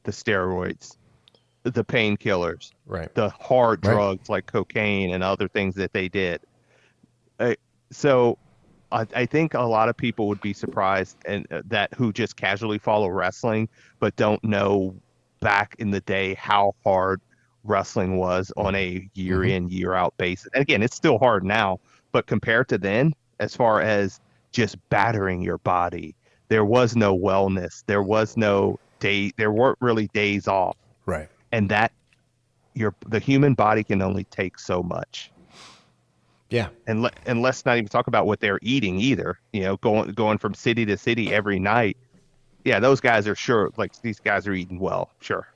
the steroids, the painkillers, right, the hard drugs like cocaine and other things that they did. So I think a lot of people would be surprised, and that who just casually follow wrestling but don't know back in the day how hard wrestling was on a year in, year out basis. And again, it's still hard now, but compared to then, as far as just battering your body, there was no wellness. There was no day. There weren't really days off. Right. And that the human body can only take so much. Yeah. And let's not even talk about what they're eating either. Going from city to city every night. Yeah, those guys are these guys are eating well, sure.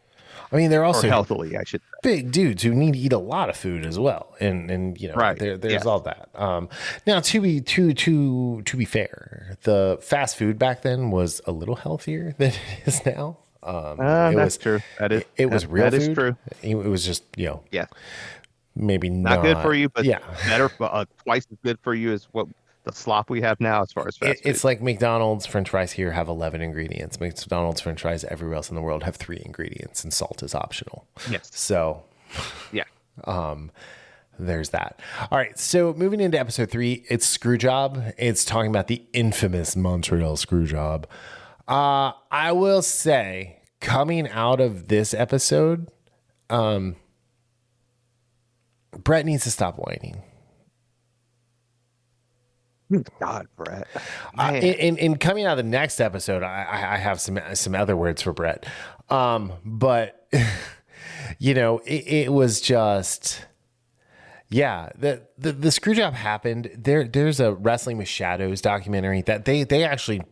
I mean, they're also or healthily, I should say. Big dudes who need to eat a lot of food as well, and right. There's all that. Now, to be fair, the fast food back then was a little healthier than it is now. That's true. It was real food. That is true. It was just maybe not good for you, but yeah, better, twice as good for you as what the slop we have now as far as fast food. It's like McDonald's French fries here have 11 ingredients. McDonald's French fries everywhere else in the world have 3 ingredients, and salt is optional. Yes. So, yeah. There's that. All right. So moving into episode 3, it's Screwjob. It's talking about the infamous Montreal Screwjob. I will say, coming out of this episode, Brett needs to stop whining. God, Brett. In coming out of the next episode, I have some other words for Brett. But it was just, the screw job happened. There's a Wrestling with Shadows documentary that they actually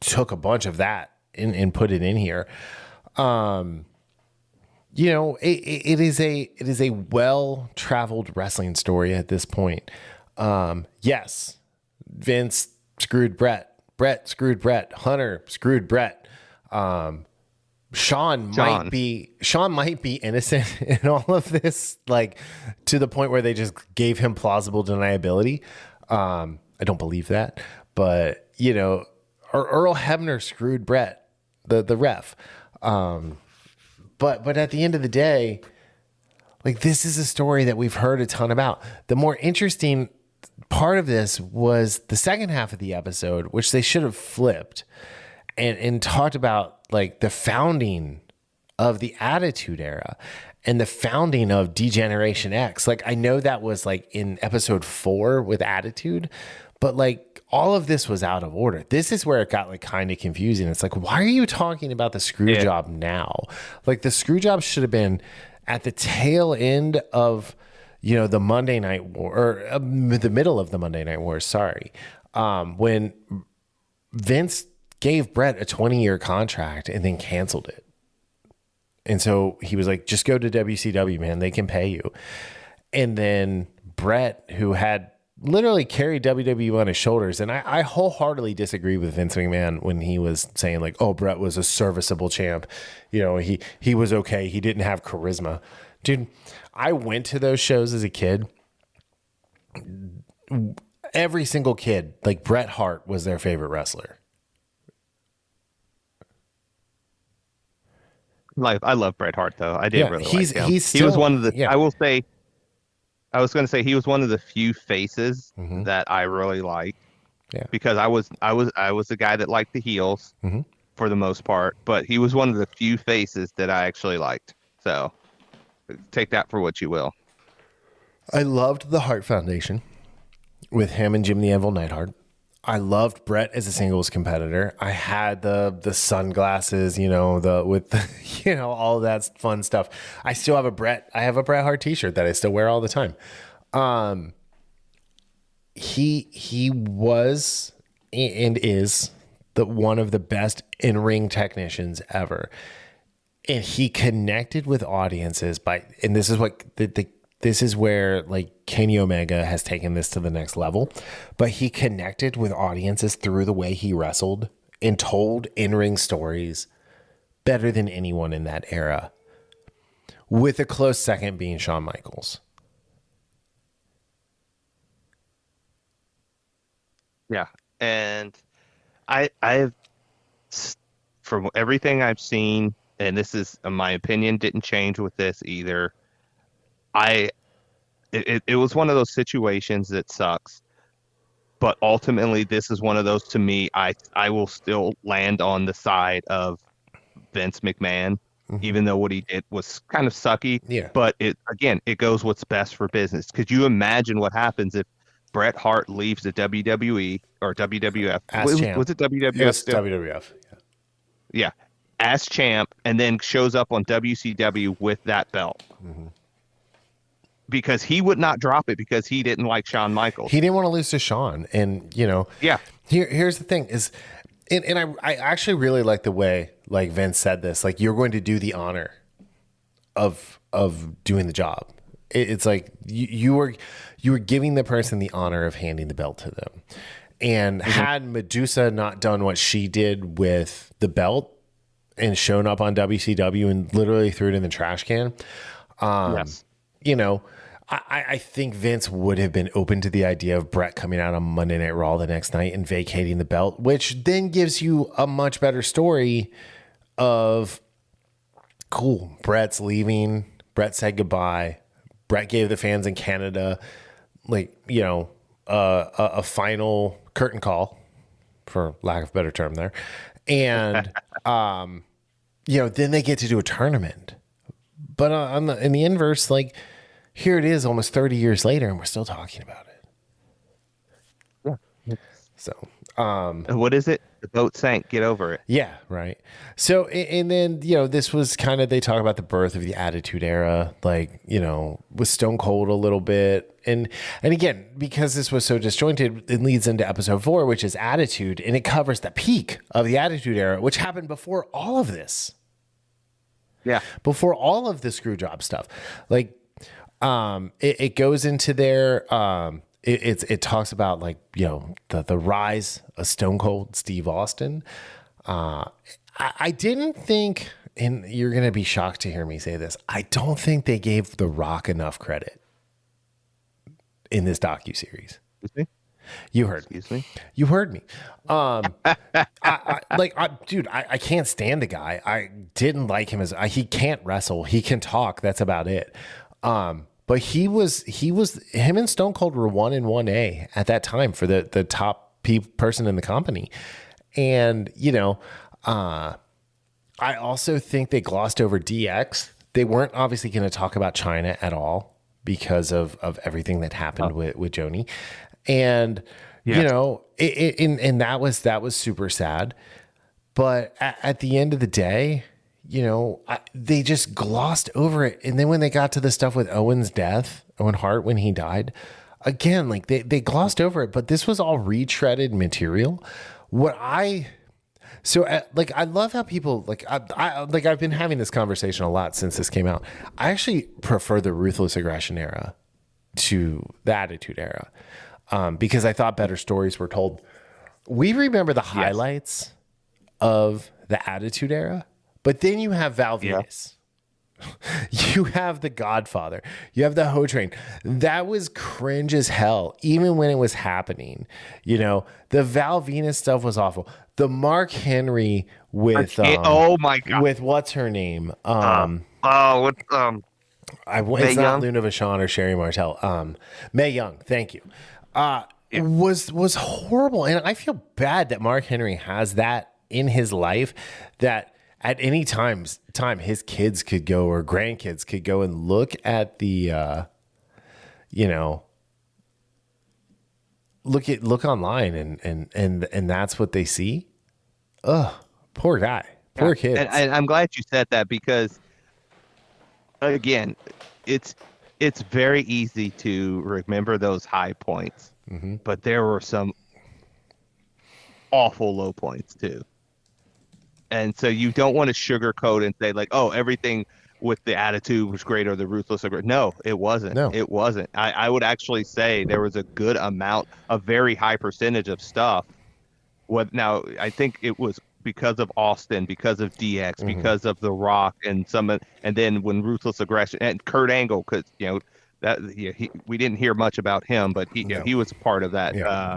took a bunch of that and put it in here. It is a well-traveled wrestling story at this point. Yes. Vince screwed Brett. Brett screwed Brett. Hunter screwed Brett. Sean might be innocent in all of this, like to the point where they just gave him plausible deniability. I don't believe that, but Earl Hebner screwed Brett, the ref. But at the end of the day, like, this is a story that we've heard a ton about. The more interesting part of this was the second half of the episode, which they should have flipped and talked about, like, the founding of the Attitude Era and the founding of Degeneration X. Like, I know that was like in episode 4 with Attitude, but like all of this was out of order. This is where it got like kind of confusing. It's like, why are you talking about the screw job now? Like, the screw job should have been at the tail end of, the Monday Night War, or the middle of the Monday Night War. Sorry. When Vince gave Brett a 20-year contract and then canceled it. And so he was like, just go to WCW, man. They can pay you. And then Brett, who had literally carried WWE on his shoulders. And I wholeheartedly disagree with Vince McMahon when he was saying, like, oh, Brett was a serviceable champ. He was okay. He didn't have charisma. Dude, I went to those shows as a kid. Every single kid, like, Bret Hart was their favorite wrestler. I love Bret Hart, though. I did really like him. He was one of the. I will say. I was going to say he was one of the few faces that I really liked. Yeah. Because I was the guy that liked the heels for the most part, but he was one of the few faces that I actually liked. So take that for what you will. I loved the Hart Foundation with him and Jim the Anvil Neidhart. I loved Brett as a singles competitor. I had the sunglasses, all of that fun stuff. I still have I have a Bret Hart t-shirt that I still wear all the time. He was and is one of the best in-ring technicians ever. And he connected with audiences and this is what this is where, like, Kenny Omega has taken this to the next level, but he connected with audiences through the way he wrestled and told in-ring stories better than anyone in that era, with a close second being Shawn Michaels. Yeah. And I've, from everything I've seen, and this is my opinion, didn't change with this either. It was one of those situations that sucks, but ultimately this is one of those, to me, I will still land on the side of Vince McMahon, even though what he did was kind of sucky. Yeah. But it goes what's best for business. Could you imagine what happens if Bret Hart leaves the WWE or WWF. As champ. Was it WWF? It's WWF. Yeah, as champ, and then shows up on WCW with that belt. Because he would not drop it because he didn't like Shawn Michaels. He didn't want to lose to Shawn. And, yeah. Here's the thing is, and I actually really like the way like Vince said this, like you're going to do the honor of doing the job. It's like you were giving the person the honor of handing the belt to them. And had Medusa not done what she did with the belt and shown up on WCW and literally threw it in the trash can, Yes. I think Vince would have been open to the idea of Bret coming out on Monday Night Raw the next night and vacating the belt, which then gives you a much better story of, cool, Bret's leaving, Bret said goodbye, Bret gave the fans in Canada, a final curtain call, for lack of a better term there. And, then they get to do a tournament. But in the inverse, like, here it is almost 30 years later and we're still talking about it. Yeah. So, what is it? The boat sank. Get over it. Yeah. Right. So, and then, this was kind of, they talk about the birth of the Attitude Era, like, with Stone Cold a little bit. And again, because this was so disjointed, it leads into episode 4, which is Attitude. And it covers the peak of the Attitude Era, which happened before all of this. Yeah. Before all of the screw job stuff. Like, it goes into there. It talks about like, the rise of Stone Cold Steve Austin. I didn't think, and you're going to be shocked to hear me say this, I don't think they gave The Rock enough credit in this docuseries. Excuse me? You heard Excuse me? You heard me. Dude, I can't stand the guy. I didn't like him he can't wrestle. He can talk. That's about it. But him and Stone Cold were 1 and 1A at that time for the top person in the company. And, I also think they glossed over DX. They weren't obviously going to talk about China at all because of everything that happened with Joni. And, Yes. and that was super sad. But at the end of the day, they just glossed over it. And then when they got to the stuff with Owen Hart, when he died, again, like they glossed over it, but this was all retreaded material. I love how people I've been having this conversation a lot since this came out. I actually prefer the Ruthless Aggression era to the Attitude Era, because I thought better stories were told. We remember the highlights of the Attitude Era, but then you have Val Venus. You have The Godfather. You have the Ho Train. That was cringe as hell, even when it was happening. The Val Venus stuff was awful. The Mark Henry with oh my god, with what's her name? Mae it's not Young? Luna Vachon or Sherry Martel. Mae Young. Thank you. Was horrible, and I feel bad that Mark Henry has that in his life, that at any time his kids could go or grandkids could go and look at the look online and that's what they see. Ugh, poor guy, poor kids. And I'm glad you said that, because again, it's very easy to remember those high points, but there were some awful low points too. And so you don't want to sugarcoat and say like, oh, everything with the Attitude was great or the Ruthless. No, it wasn't. No. It wasn't. I would actually say there was a good amount, a very high percentage of stuff. Now, I think it was because of Austin, because of DX, because of The Rock, and then when Ruthless Aggression and Kurt Angle, because we didn't hear much about him, but he was part of that. Yeah.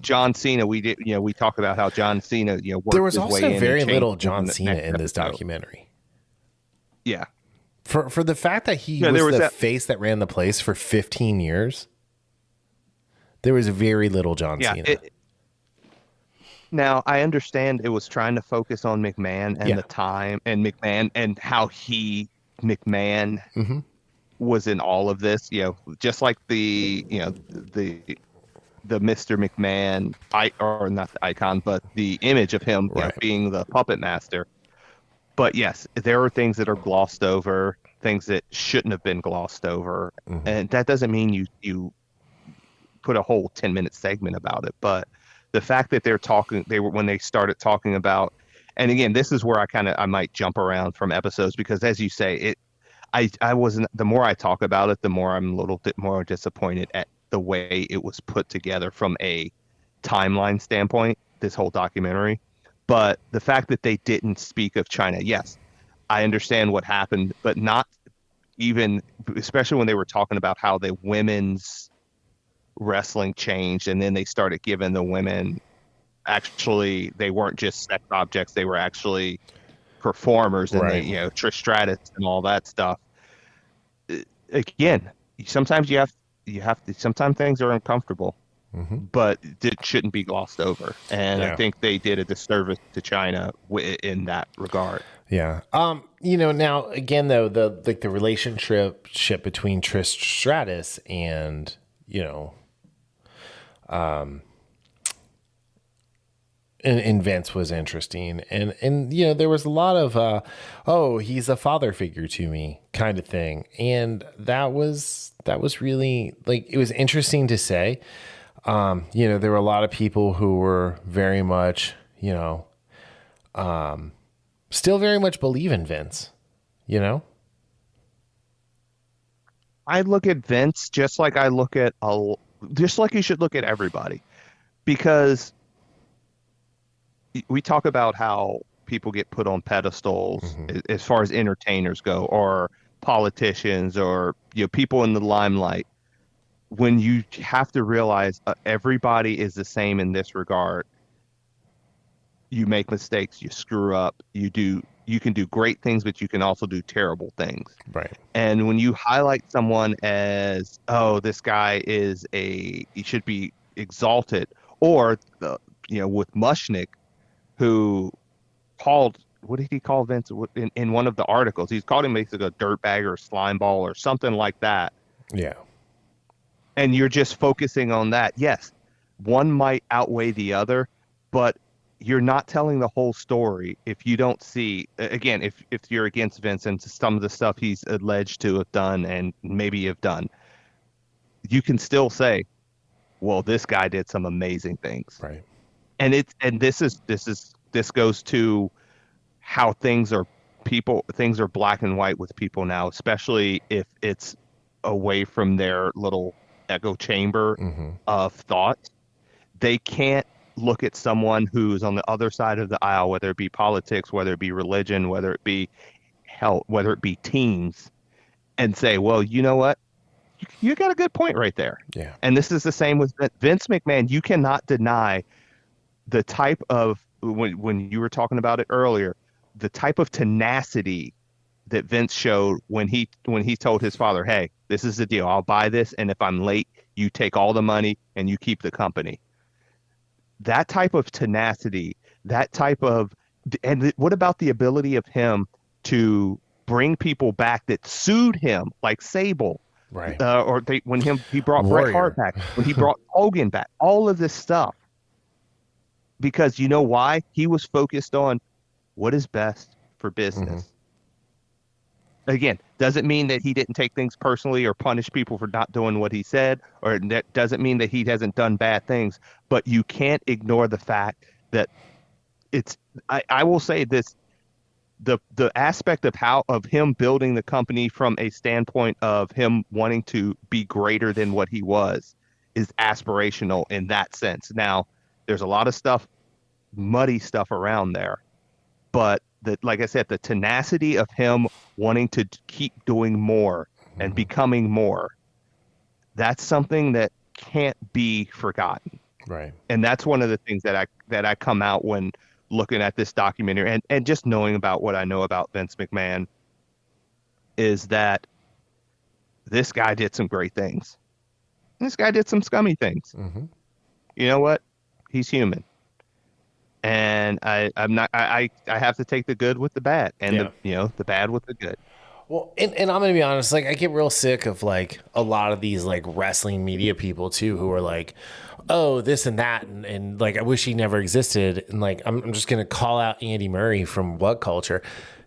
John Cena, we talk about how John Cena, worked There was his also way in very and little changed John the Cena next in this episode. documentary. Yeah. For the fact that he Yeah, there was was the that- face that ran the place for 15 years, there was very little John Cena. Now, I understand it was trying to focus on McMahon and the time, and McMahon and how McMahon was in all of this, just like the Mr. McMahon, or not the icon, but the image of him, Right. being the puppet master. But yes, there are things that are glossed over, things that shouldn't have been glossed over, and that doesn't mean you put a whole 10-minute segment about it. But the fact that when they started talking about, and again, this is where I might jump around from episodes, because as you say, I wasn't, the more I talk about it, the more I'm a little bit more disappointed at the way it was put together from a timeline standpoint, this whole documentary. But the fact that they didn't speak of China, yes, I understand what happened, but not even, especially when they were talking about how the women's wrestling changed, and then they started giving the women, actually, they weren't just sex objects, they were actually performers, and Right. they, Trish Stratus and all that stuff. Again, sometimes you have to, sometimes things are uncomfortable, but it shouldn't be glossed over. And I Yeah. think they did a disservice to China in that regard. Yeah. Now again though, the relationship between Trish Stratus and, and Vince was interesting. And there was a lot of oh, he's a father figure to me kind of thing. And that was really, like, it was interesting to say. There were a lot of people who were very much, still very much believe in Vince, I look at Vince just like just like you should look at everybody, because we talk about how people get put on pedestals as far as entertainers go, or politicians, or people in the limelight. When you have to realize everybody is the same in this regard. You make mistakes, you screw up, you can do great things, but you can also do terrible things. Right. And when you highlight someone as, oh, this guy he should be exalted, or with Mushnick, who what did he call Vince in one of the articles? He's called him basically a dirtbag or a slime ball or something like that. Yeah. And you're just focusing on that. Yes, one might outweigh the other, but you're not telling the whole story if you don't see, again, if you're against Vince and some of the stuff he's alleged to have done and maybe have done, you can still say, well, this guy did some amazing things. Right. And this goes to how things are black and white with people now, especially if it's away from their little echo chamber of thought. They can't look at someone who's on the other side of the aisle, whether it be politics, whether it be religion, whether it be health, whether it be teams, and say, well, you know what? You got a good point right there. Yeah. And this is the same with Vince McMahon. You cannot deny the type of, when you were talking about it earlier, the type of tenacity that Vince showed when he told his father, hey, this is the deal. I'll buy this, and if I'm late, you take all the money and you keep the company. That type of tenacity, and what about the ability of him to bring people back that sued him, like Sable, Right. He brought Warrior. Bret Hart back, when he brought Hogan back, all of this stuff. Because you know why? He was focused on what is best for business. Again, doesn't mean that he didn't take things personally or punish people for not doing what he said, or that doesn't mean that he hasn't done bad things. But you can't ignore the fact that I will say this, the aspect of him building the company from a standpoint of him wanting to be greater than what he was is aspirational in that sense. Now, there's a lot of muddy stuff around there, but like I said, the tenacity of him wanting to keep doing more and becoming more, that's something that can't be forgotten. Right. And that's one of the things that I come out when looking at this documentary, and just knowing about what I know about Vince McMahon, is that this guy did some great things. This guy did some scummy things. You know what? He's human. And I have to take the good with the bad, and the bad with the good. Well, and I'm gonna be honest, like I get real sick of like a lot of these like wrestling media people too, who are like, oh, this and that, and like I wish he never existed, and like I'm just gonna call out Andy Murray from What Culture,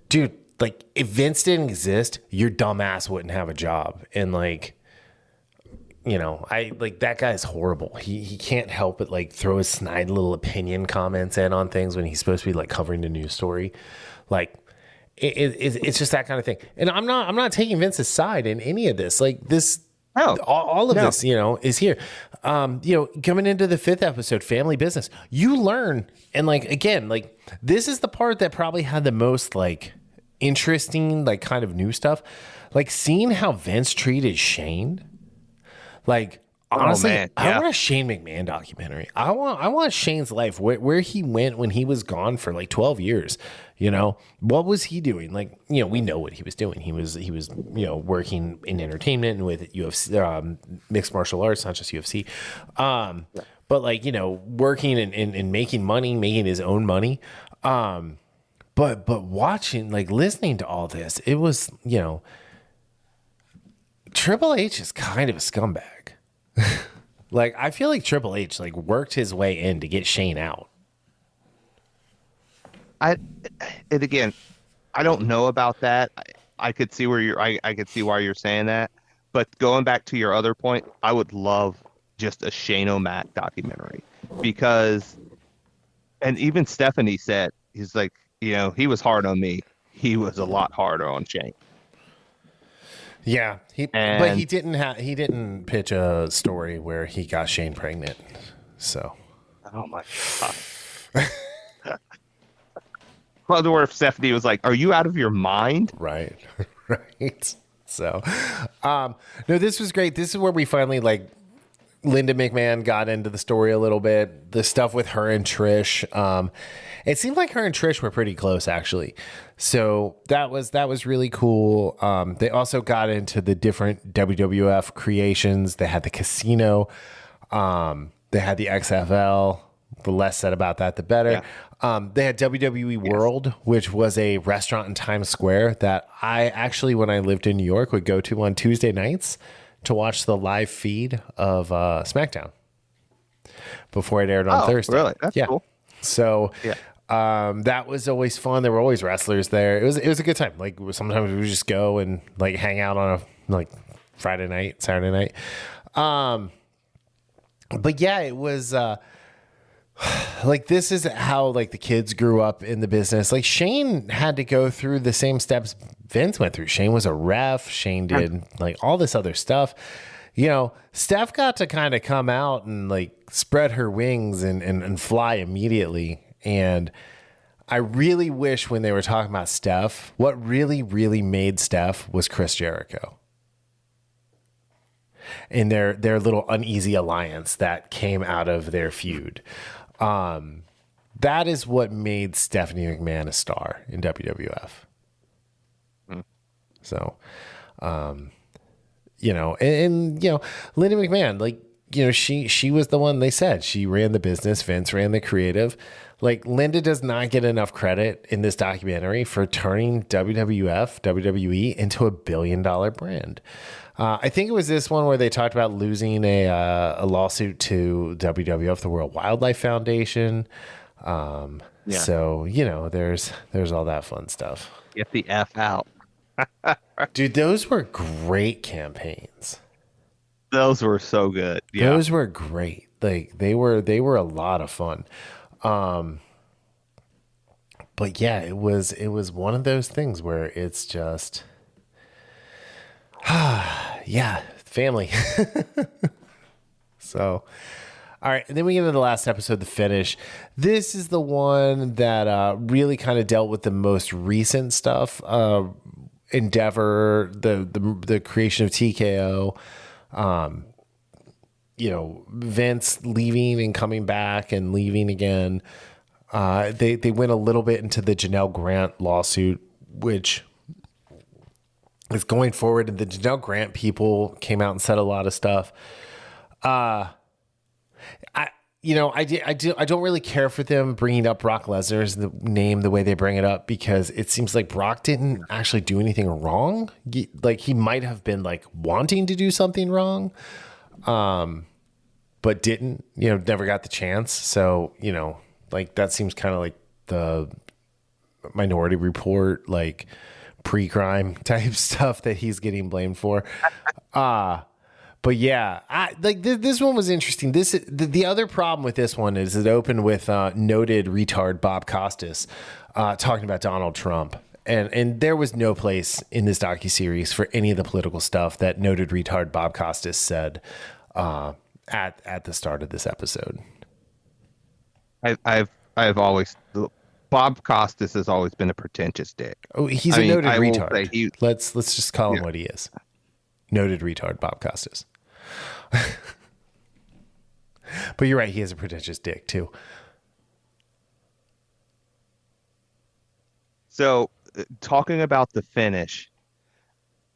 dude. Like if Vince didn't exist, your dumbass wouldn't have a job, and like. I like that guy's horrible. He can't help but like throw his snide little opinion comments in on things when he's supposed to be like covering the news story. Like it's just that kind of thing. And I'm not taking Vince's side in any of this. Like this, all of this, is here. Coming into the 5th episode, family business, you learn. And like, again, like this is the part that probably had the most like interesting, like kind of new stuff. Like seeing how Vince treated Shane. Like, honestly, I want a Shane McMahon documentary. I want Shane's life, where he went when he was gone for like 12 years. What was he doing? Like, we know what he was doing. He was working in entertainment and with UFC, mixed martial arts, not just UFC. But like, working and making money, making his own money. But watching, like listening to all this, it was, Triple H is kind of a scumbag. Like, I feel like Triple H like worked his way in to get Shane out. Again, I don't know about that. I could see where I could see why you're saying that. But going back to your other point, I would love just a Shane O'Mac documentary because, and even Stephanie said, he's like, he was hard on me. He was a lot harder on Shane. Yeah, but he didn't pitch a story where he got Shane pregnant. So, oh my god. Wonder if Stephanie was like, "Are you out of your mind?" Right, right. So, no, this was great. This is where we finally like Linda McMahon got into the story a little bit. The stuff with her and Trish. It seemed like her and Trish were pretty close, actually. So that was really cool. They also got into the different WWF creations. They had the casino. They had the XFL. The less said about that, the better. Yeah. They had WWE World, which was a restaurant in Times Square that I actually, when I lived in New York, would go to on Tuesday nights to watch the live feed of SmackDown before it aired on Thursday. Really? That's cool. So that was always fun. There were always wrestlers there. It was a good time. Like sometimes we would just go and like hang out on a like Friday night, Saturday night. But yeah, it was like this is how like the kids grew up in the business. Like Shane had to go through the same steps Vince went through. Shane was a ref. Shane did like all this other stuff. Steph got to kind of come out and like spread her wings and fly immediately. And I really wish when they were talking about Steph, what really, really made Steph was Chris Jericho. And their little uneasy alliance that came out of their feud. That is what made Stephanie McMahon a star in WWF. So, and Linda McMahon, like, she was the one they said she ran the business. Vince ran the creative. Like Linda does not get enough credit in this documentary for turning WWE into $1 billion brand. I think it was this one where they talked about losing a lawsuit to WWF, the World Wildlife Foundation. So, there's all that fun stuff. Get the F out. Dude, those were great campaigns. Those were so good. Yeah. Those were great. Like they were a lot of fun. But yeah, it was one of those things where it's just yeah, family. So, all right, and then we get into the last episode, the finish. This is the one that really kind of dealt with the most recent stuff. Endeavor, the creation of TKO, Vince leaving and coming back and leaving again. They went a little bit into the Janelle Grant lawsuit, which is going forward. And the Janelle Grant people came out and said a lot of stuff. I don't really care for them bringing up Brock Lesnar's name the way they bring it up, because it seems like Brock didn't actually do anything wrong. He might have been like wanting to do something wrong, but didn't, never got the chance. So, like that seems kind of like the Minority Report, like pre-crime type stuff that he's getting blamed for. But yeah, this one was interesting. The other problem with this one is it opened with noted retard Bob Costas talking about Donald Trump. And there was no place in this docuseries for any of the political stuff that noted retard Bob Costas said at the start of this episode. I've always, Bob Costas has always been a pretentious dick. Oh, he's a noted retard. Let's just call him what he is. Noted retard Bob Costas. But you're right, he is a pretentious dick too. So talking about the finish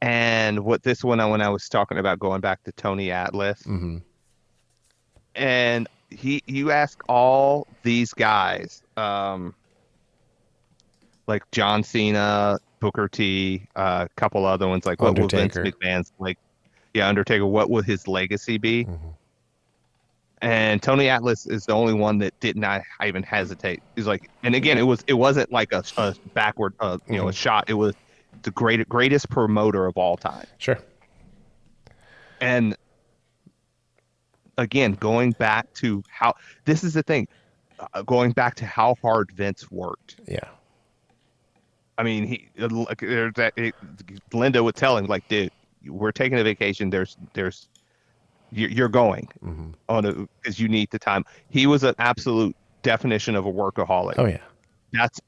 and what this one, when I was talking about going back to Tony Atlas, and you ask all these guys, like John Cena, Booker T, a couple other ones, like what would Vince McMahon's Undertaker, what would his legacy be? And Tony Atlas is the only one that did not even hesitate. He's like, and again, it wasn't like a backward, a shot. It was the greatest promoter of all time. Sure. And again, going back to how this is the thing, going back to how hard Vince worked. Yeah. I mean, Linda would tell him, like, dude, we're taking a vacation. You're going on because you need the time. He was an absolute definition of a workaholic. Oh yeah, that's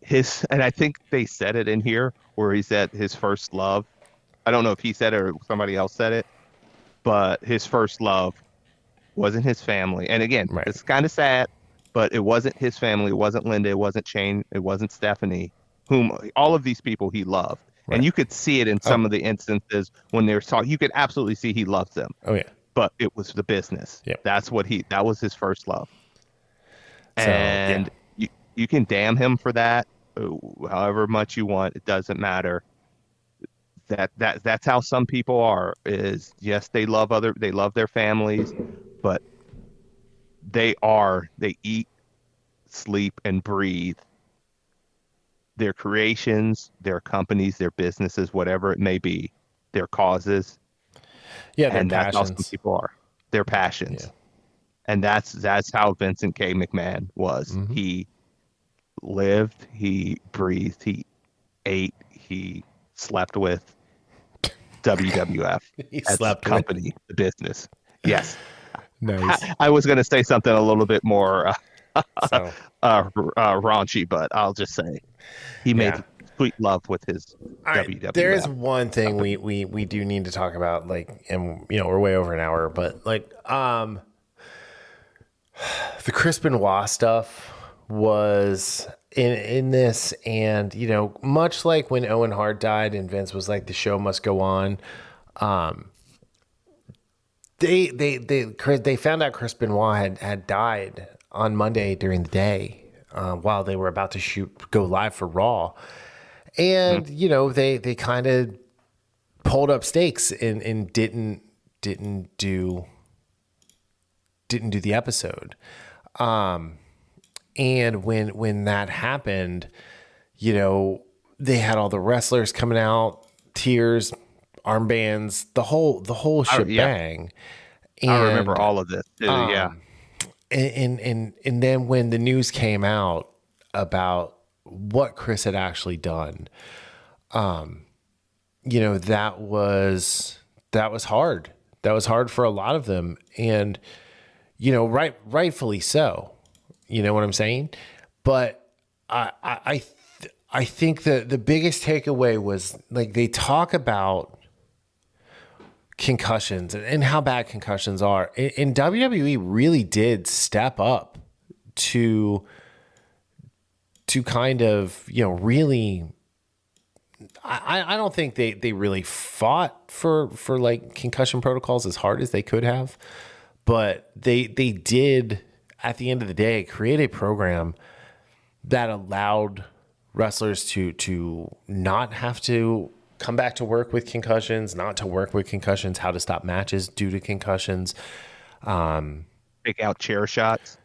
his. And I think they said it in here where he said his first love. I don't know if he said it or somebody else said it, but his first love wasn't his family. And again, It's kind of sad, but it wasn't his family. It wasn't Linda. It wasn't Shane. It wasn't Stephanie. Whom all of these people he loved. Right. And you could see it in some of the instances when they're talking. You could absolutely see he loves them. Oh yeah. But it was the business. Yep. That was his first love. So, and you can damn him for that, however much you want. It doesn't matter. That's how some people are. Is yes, they love their families, but they eat, sleep, and breathe their creations, their companies, their businesses, whatever it may be, their causes. Yeah, and that's how some people are. Their passions. Yeah. And that's how Vincent K. McMahon was. He lived, he breathed, he ate, he slept with WWF as the company, the business. Yes. Nice. I was going to say something a little bit more raunchy, but I'll just say he made sweet love with his WWF. There is one thing we do need to talk about, like, and we're way over an hour, but like the Chris Benoit stuff was in this, and much like when Owen Hart died and Vince was like, the show must go on. They found out Chris Benoit had died on Monday during the day while they were about to go live for Raw. And, they kind of pulled up stakes and didn't do the episode. And when that happened, they had all the wrestlers coming out, tears, armbands, the whole shebang. I remember all of this too. Yeah. And then when the news came out about what Chris had actually done, that was hard. That was hard for a lot of them, and rightfully so. You know what I'm saying? But I think the biggest takeaway was, like, they talk about concussions and how bad concussions are. And WWE really did step up to kind of, really, I don't think they really fought for like concussion protocols as hard as they could have, but they did at the end of the day create a program that allowed wrestlers to not have to come back to work with concussions, not to work with concussions, how to stop matches due to concussions. Take out chair shots,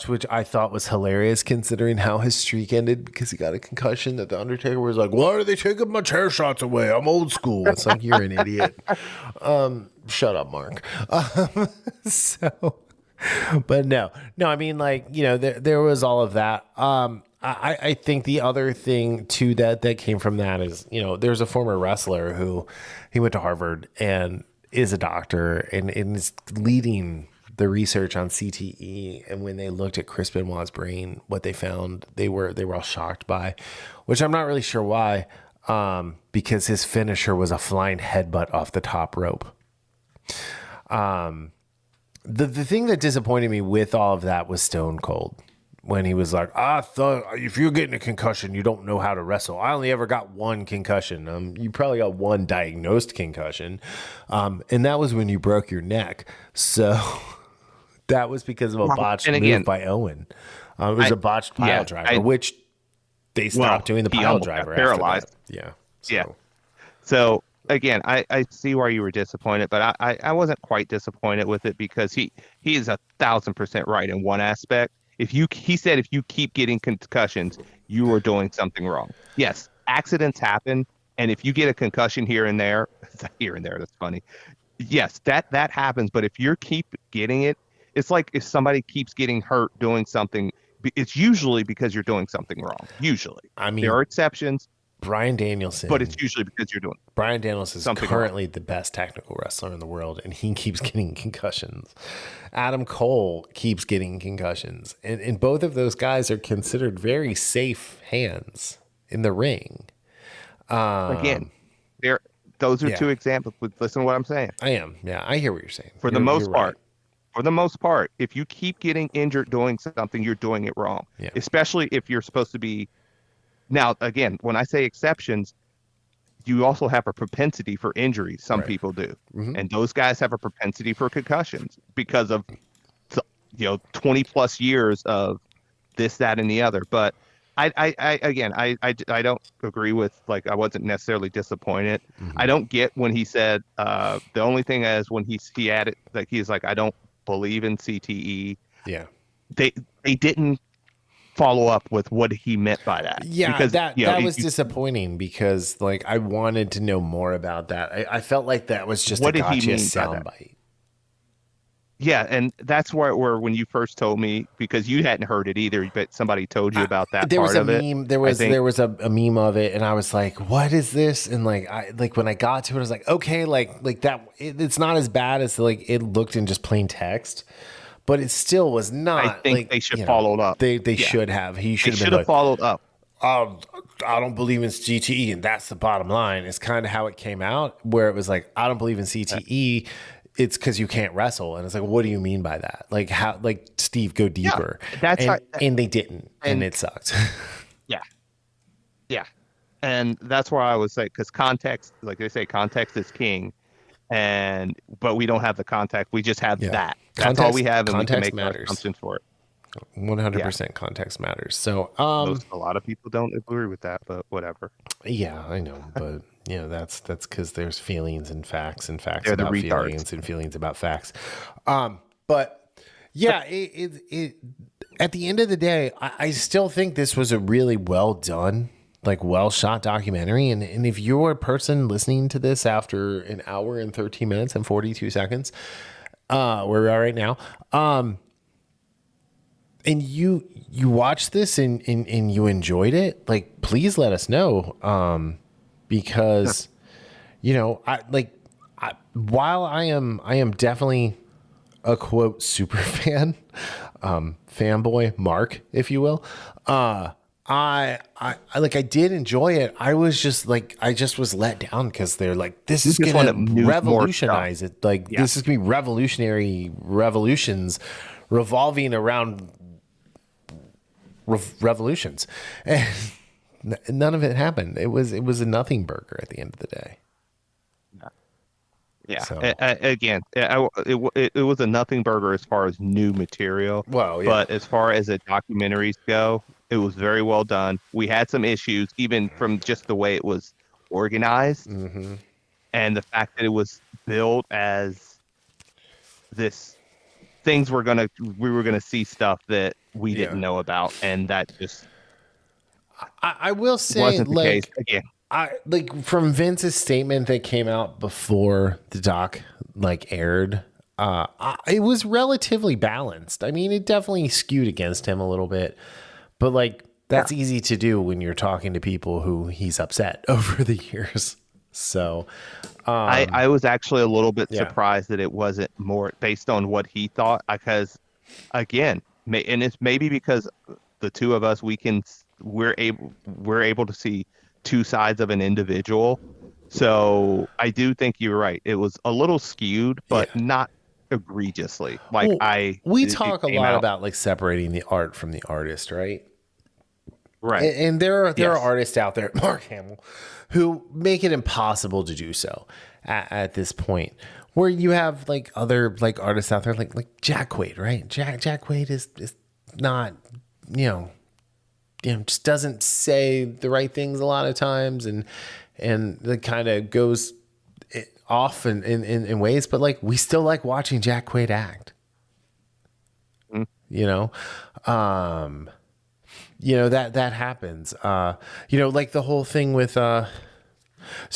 which I thought was hilarious considering how his streak ended because he got a concussion that the Undertaker was like, why are they taking my chair shots away? I'm old school. It's like, you're an idiot. Shut up, Mark. But no, I mean, like, you know, there was all of that. I think the other thing too that came from that is, you know, there's a former wrestler who he went to Harvard and is a doctor and is leading the research on CTE. And when they looked at Chris Benoit's brain, what they found, they were all shocked by, which I'm not really sure why, because his finisher was a flying headbutt off the top rope. The thing that disappointed me with all of that was Stone Cold. When he was like, I thought if you're getting a concussion, you don't know how to wrestle. I only ever got one concussion. You probably got one diagnosed concussion. And that was when you broke your neck. So that was because of a botched move by Owen. It was a botched pile driver, which they stopped doing the pile driver. Paralyzed. Yeah. So again, I see why you were disappointed, but I wasn't quite disappointed with it because he is 1,000% right in one aspect. He said if you keep getting concussions, you are doing something wrong. Yes, accidents happen, and if you get a concussion here and there, that's funny. Yes, that happens, but if you keep getting it, it's like if somebody keeps getting hurt doing something, it's usually because you're doing something wrong. Usually. I mean, there are exceptions. Bryan Danielson. But it's usually because you're doing Bryan Danielson is currently the best technical wrestler in the world, and he keeps getting concussions. Adam Cole keeps getting concussions. And both of those guys are considered very safe hands in the ring. Again, those are two examples. Listen to what I'm saying. I am. Yeah, I hear what you're saying. For the most part, if you keep getting injured doing something, you're doing it wrong. Yeah. Especially if you're supposed to be. Now, again, when I say exceptions, you also have a propensity for injuries. Some people do. Mm-hmm. And those guys have a propensity for concussions because of, 20 plus years of this, that, and the other. But I don't agree with, like, I wasn't necessarily disappointed. Mm-hmm. I don't get when he said, the only thing is when he added, like, he's like, I don't believe in CTE. Yeah. They didn't follow up with what he meant by that. Yeah, because that was disappointing because, like, I wanted to know more about that. I felt like that was just a gotcha soundbite. Yeah, and that's where when you first told me, because you hadn't heard it either, but somebody told you about that there part was a of meme, it. There was a meme of it, and I was like, what is this? And like when I got to it, I was like, okay, like that. It's not as bad as like it looked in just plain text. But it still was not. I think they should follow up. They should have. He should have followed up. I don't believe in CTE, and that's the bottom line. It's kind of how it came out, where it was like, I don't believe in CTE. It's because you can't wrestle, and it's like, what do you mean by that? Like how? Like Steve, go deeper. Yeah, and they didn't, and it sucked. Yeah, and that's why I was like, because context, like they say, context is king. But we don't have the context. We just have that. That's all we have, and we can make our assumptions for it. 100% context matters. So a lot of people don't agree with that, but whatever. Yeah, I know, but that's because there's feelings and facts about feelings and feelings about facts. But yeah, it at the end of the day, I still think this was a really well done, like well shot documentary. And if you're a person listening to this after an hour and 13 minutes and 42 seconds, where we are right now, and you watch this and you enjoyed it, like, please let us know. Because, while I am definitely a quote super fan, fanboy Mark, if you will, I did enjoy it. I was just like, I just was let down because they're like, this is going to revolutionize it. Like, this is going to be revolutionary revolutions revolving around revolutions. And none of it happened. It was a nothing burger at the end of the day. Yeah. So Again, it was a nothing burger as far as new material. well, yeah. But as far as the documentaries go, it was very well done. We had some issues, even from just the way it was organized and the fact that it was built as this we were gonna see stuff that we didn't know about, and that just I will say, wasn't the case. like, Again, I like from Vince's statement that came out before the doc like aired. It was relatively balanced. I mean, it definitely skewed against him a little bit, but like that's easy to do when you're talking to people who he's upset over the years. So, I was actually a little bit surprised that it wasn't more based on what he thought, because again, and it's maybe because the two of us we're able to see two sides of an individual. So I do think you're right. It was a little skewed, but not egregiously. Like we talk a lot about like separating the art from the artist, right? Right. And there are artists out there, Mark Hamill, who make it impossible to do so at this point. Where you have like other like artists out there like Jack Quaid, right? Jack Quaid is not, just doesn't say the right things a lot of times, and it kind of goes off in ways, but like we still like watching Jack Quaid act. That happens. Like the whole thing with so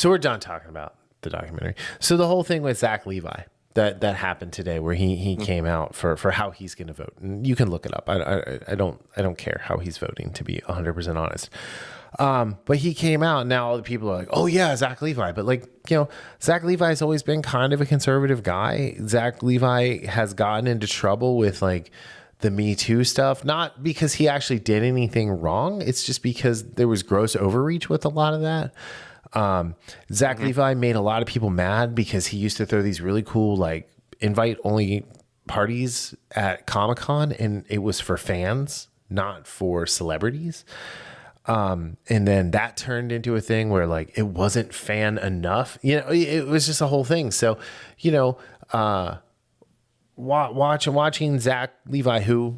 we're done talking about the documentary. So the whole thing with Zach Levi that happened today, where he came out for how he's going to vote, and you can look it up. I don't care how he's voting, to be 100% honest. But he came out, and now all the people are like, oh yeah, Zach Levi. But like, Zach Levi's always been kind of a conservative guy. Zach Levi has gotten into trouble with like the Me Too stuff, not because he actually did anything wrong. It's just because there was gross overreach with a lot of that. Zach Levi made a lot of people mad because he used to throw these really cool, like, invite only parties at Comic-Con, and it was for fans, not for celebrities. And then that turned into a thing where like it wasn't fan enough. It was just a whole thing. So, watching Zach Levi, who,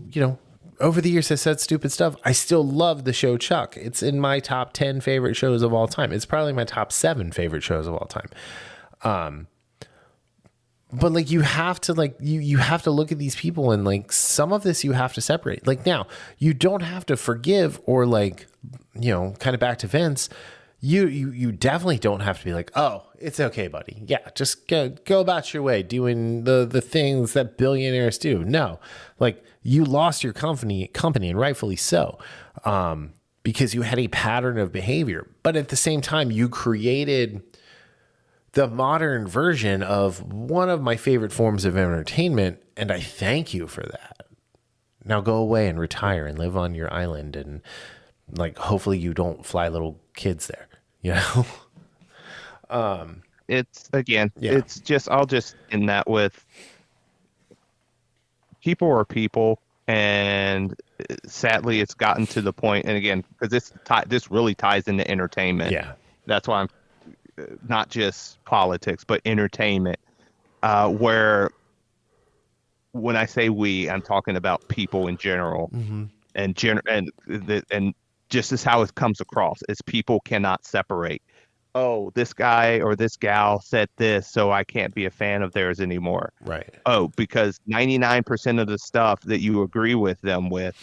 over the years has said stupid stuff. I still love the show Chuck. It's in my top 10 favorite shows of all time. It's probably my top 7 favorite shows of all time. But like you have to you have to look at these people, and like some of this you have to separate. Like now, you don't have to forgive or like, kind of back to Vince. You definitely don't have to be like, oh, it's okay, buddy. Yeah, just go about your way doing the things that billionaires do. No, like you lost your company, and rightfully so, because you had a pattern of behavior. But at the same time, you created the modern version of one of my favorite forms of entertainment, and I thank you for that. Now go away and retire and live on your island, and like hopefully you don't fly little kids there. It's again, it's just, I'll just end that with people are people, and sadly it's gotten to the point, and again, because this really ties into entertainment. Yeah. That's why I'm not just politics, but entertainment, where when I say we, I'm talking about people in general, and just as how it comes across is people cannot separate. Oh, this guy or this gal said this, so I can't be a fan of theirs anymore. Right. Oh, because 99% of the stuff that you agree with them with,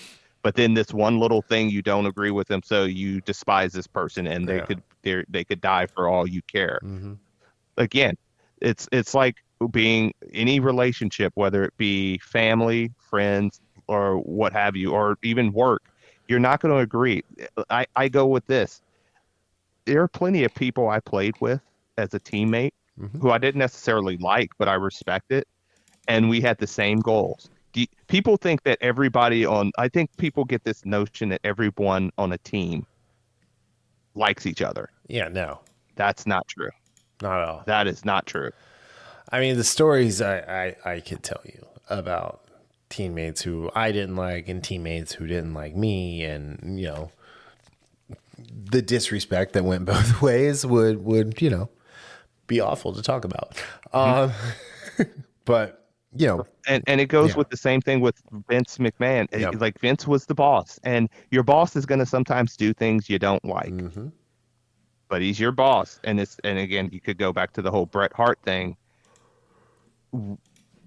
but then this one little thing you don't agree with them, so you despise this person, and they could die for all you care. Again, it's like being any relationship, whether it be family, friends, or what have you, or even work. You're not going to agree. I go with this. There are plenty of people I played with as a teammate who I didn't necessarily like, but I respect it, and we had the same goals. People think that I think people get this notion that everyone on a team likes each other. Yeah, no. That's not true. Not at all. That is not true. I mean, the stories I could tell you about teammates who I didn't like and teammates who didn't like me, and, the disrespect that went both ways would be awful to talk about. But, you know. And it goes with the same thing with Vince McMahon. Yep. Like Vince was the boss, and your boss is going to sometimes do things you don't like. Mm-hmm. But he's your boss. And again, you could go back to the whole Bret Hart thing.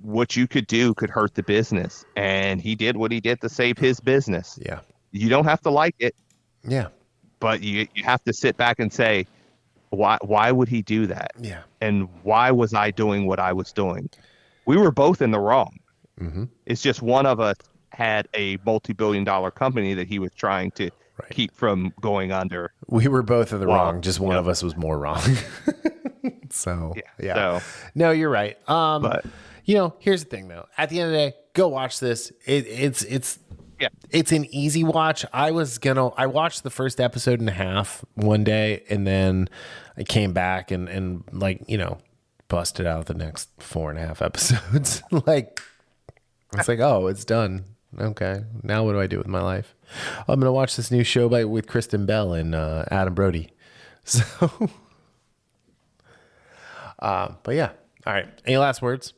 What you could do could hurt the business. And he did what he did to save his business. Yeah. You don't have to like it. Yeah. But you have to sit back and say, why would he do that? Yeah. And why was I doing what I was doing? We were both in the wrong. Mm-hmm. It's just one of us had a multi-billion-dollar company that he was trying to keep from going under. We were both in the wrong. Just one of us was more wrong. So, yeah. So, no, you're right. But you know, here's the thing though. At the end of the day, go watch this. It's an easy watch. I watched the first episode and a half one day, and then I came back and like, you know, busted out the next 4.5 episodes. Like, it's like, oh, it's done. Okay, now what do I do with my life? I'm gonna watch this new show with Kristen Bell and Adam Brody. So, but yeah, all right. Any last words?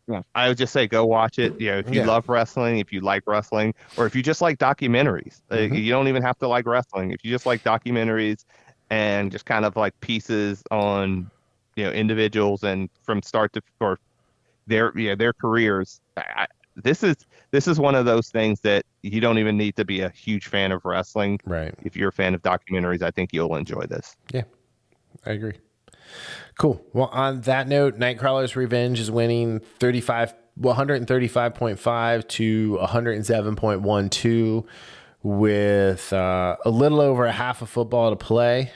Yeah. I would just say go watch it. You know, if you love wrestling, if you like wrestling, or if you just like documentaries, you don't even have to like wrestling. If you just like documentaries and just kind of like pieces on, you know, individuals and from start to or their careers. This is one of those things that you don't even need to be a huge fan of wrestling. Right. If you're a fan of documentaries, I think you'll enjoy this. Yeah, I agree. Cool. Well, on that note, Nightcrawler's Revenge is winning 135.5 to 107.12 with a little over a half of football to play.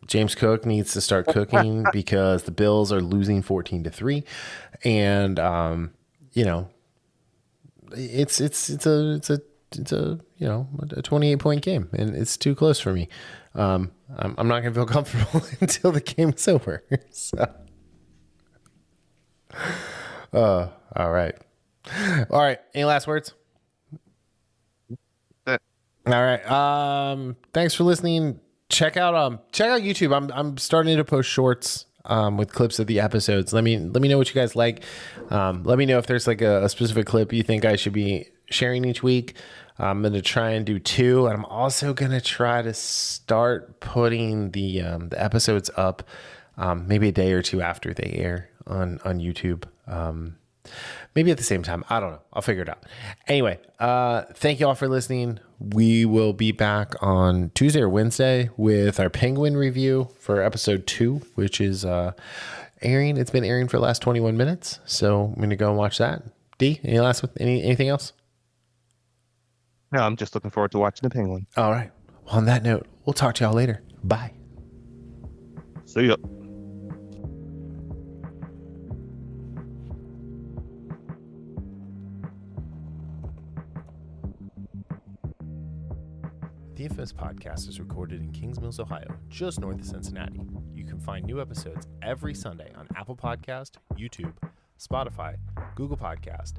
James Cook needs to start cooking because the Bills are losing 14-3, and you know, it's a you know, a 28-point game, and it's too close for me. I'm not gonna feel comfortable until the game is over. So, all right. Any last words? All right. Thanks for listening. Check out YouTube. I'm starting to post shorts with clips of the episodes. Let me know what you guys like. Let me know if there's like a specific clip you think I should be sharing each week. I'm going to try and do 2, and I'm also going to try to start putting the episodes up maybe a day or 2 after they air on YouTube. Maybe at the same time. I don't know. I'll figure it out. Anyway, thank you all for listening. We will be back on Tuesday or Wednesday with our Penguin review for episode 2, which is airing. It's been airing for the last 21 minutes. So I'm going to go and watch that. D, anything else? No, I'm just looking forward to watching the Penguin. All right. Well, on that note, we'll talk to y'all later. Bye. See ya. The Infamous Podcast is recorded in Kings Mills, Ohio, just north of Cincinnati. You can find new episodes every Sunday on Apple Podcast, YouTube, Spotify, Google Podcast,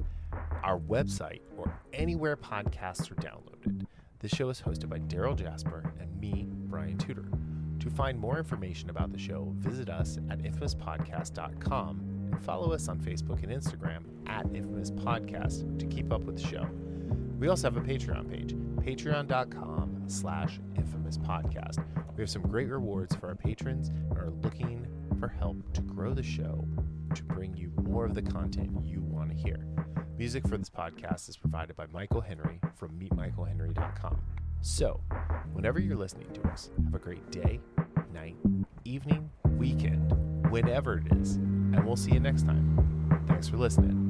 our website, or anywhere podcasts are downloaded. This show is hosted by Darryl Jasper and me, Brian Tudor. To find more information about the show, visit us at infamouspodcast.com and follow us on Facebook and Instagram at Infamous Podcast to keep up with the show. We also have a Patreon page, patreon.com/infamouspodcast. We have some great rewards for our patrons and are looking for help to grow the show to bring you more of the content you want to hear. Music for this podcast is provided by Michael Henry from meetmichaelhenry.com. So, whenever you're listening to us, have a great day, night, evening, weekend, whenever it is, and we'll see you next time. Thanks for listening.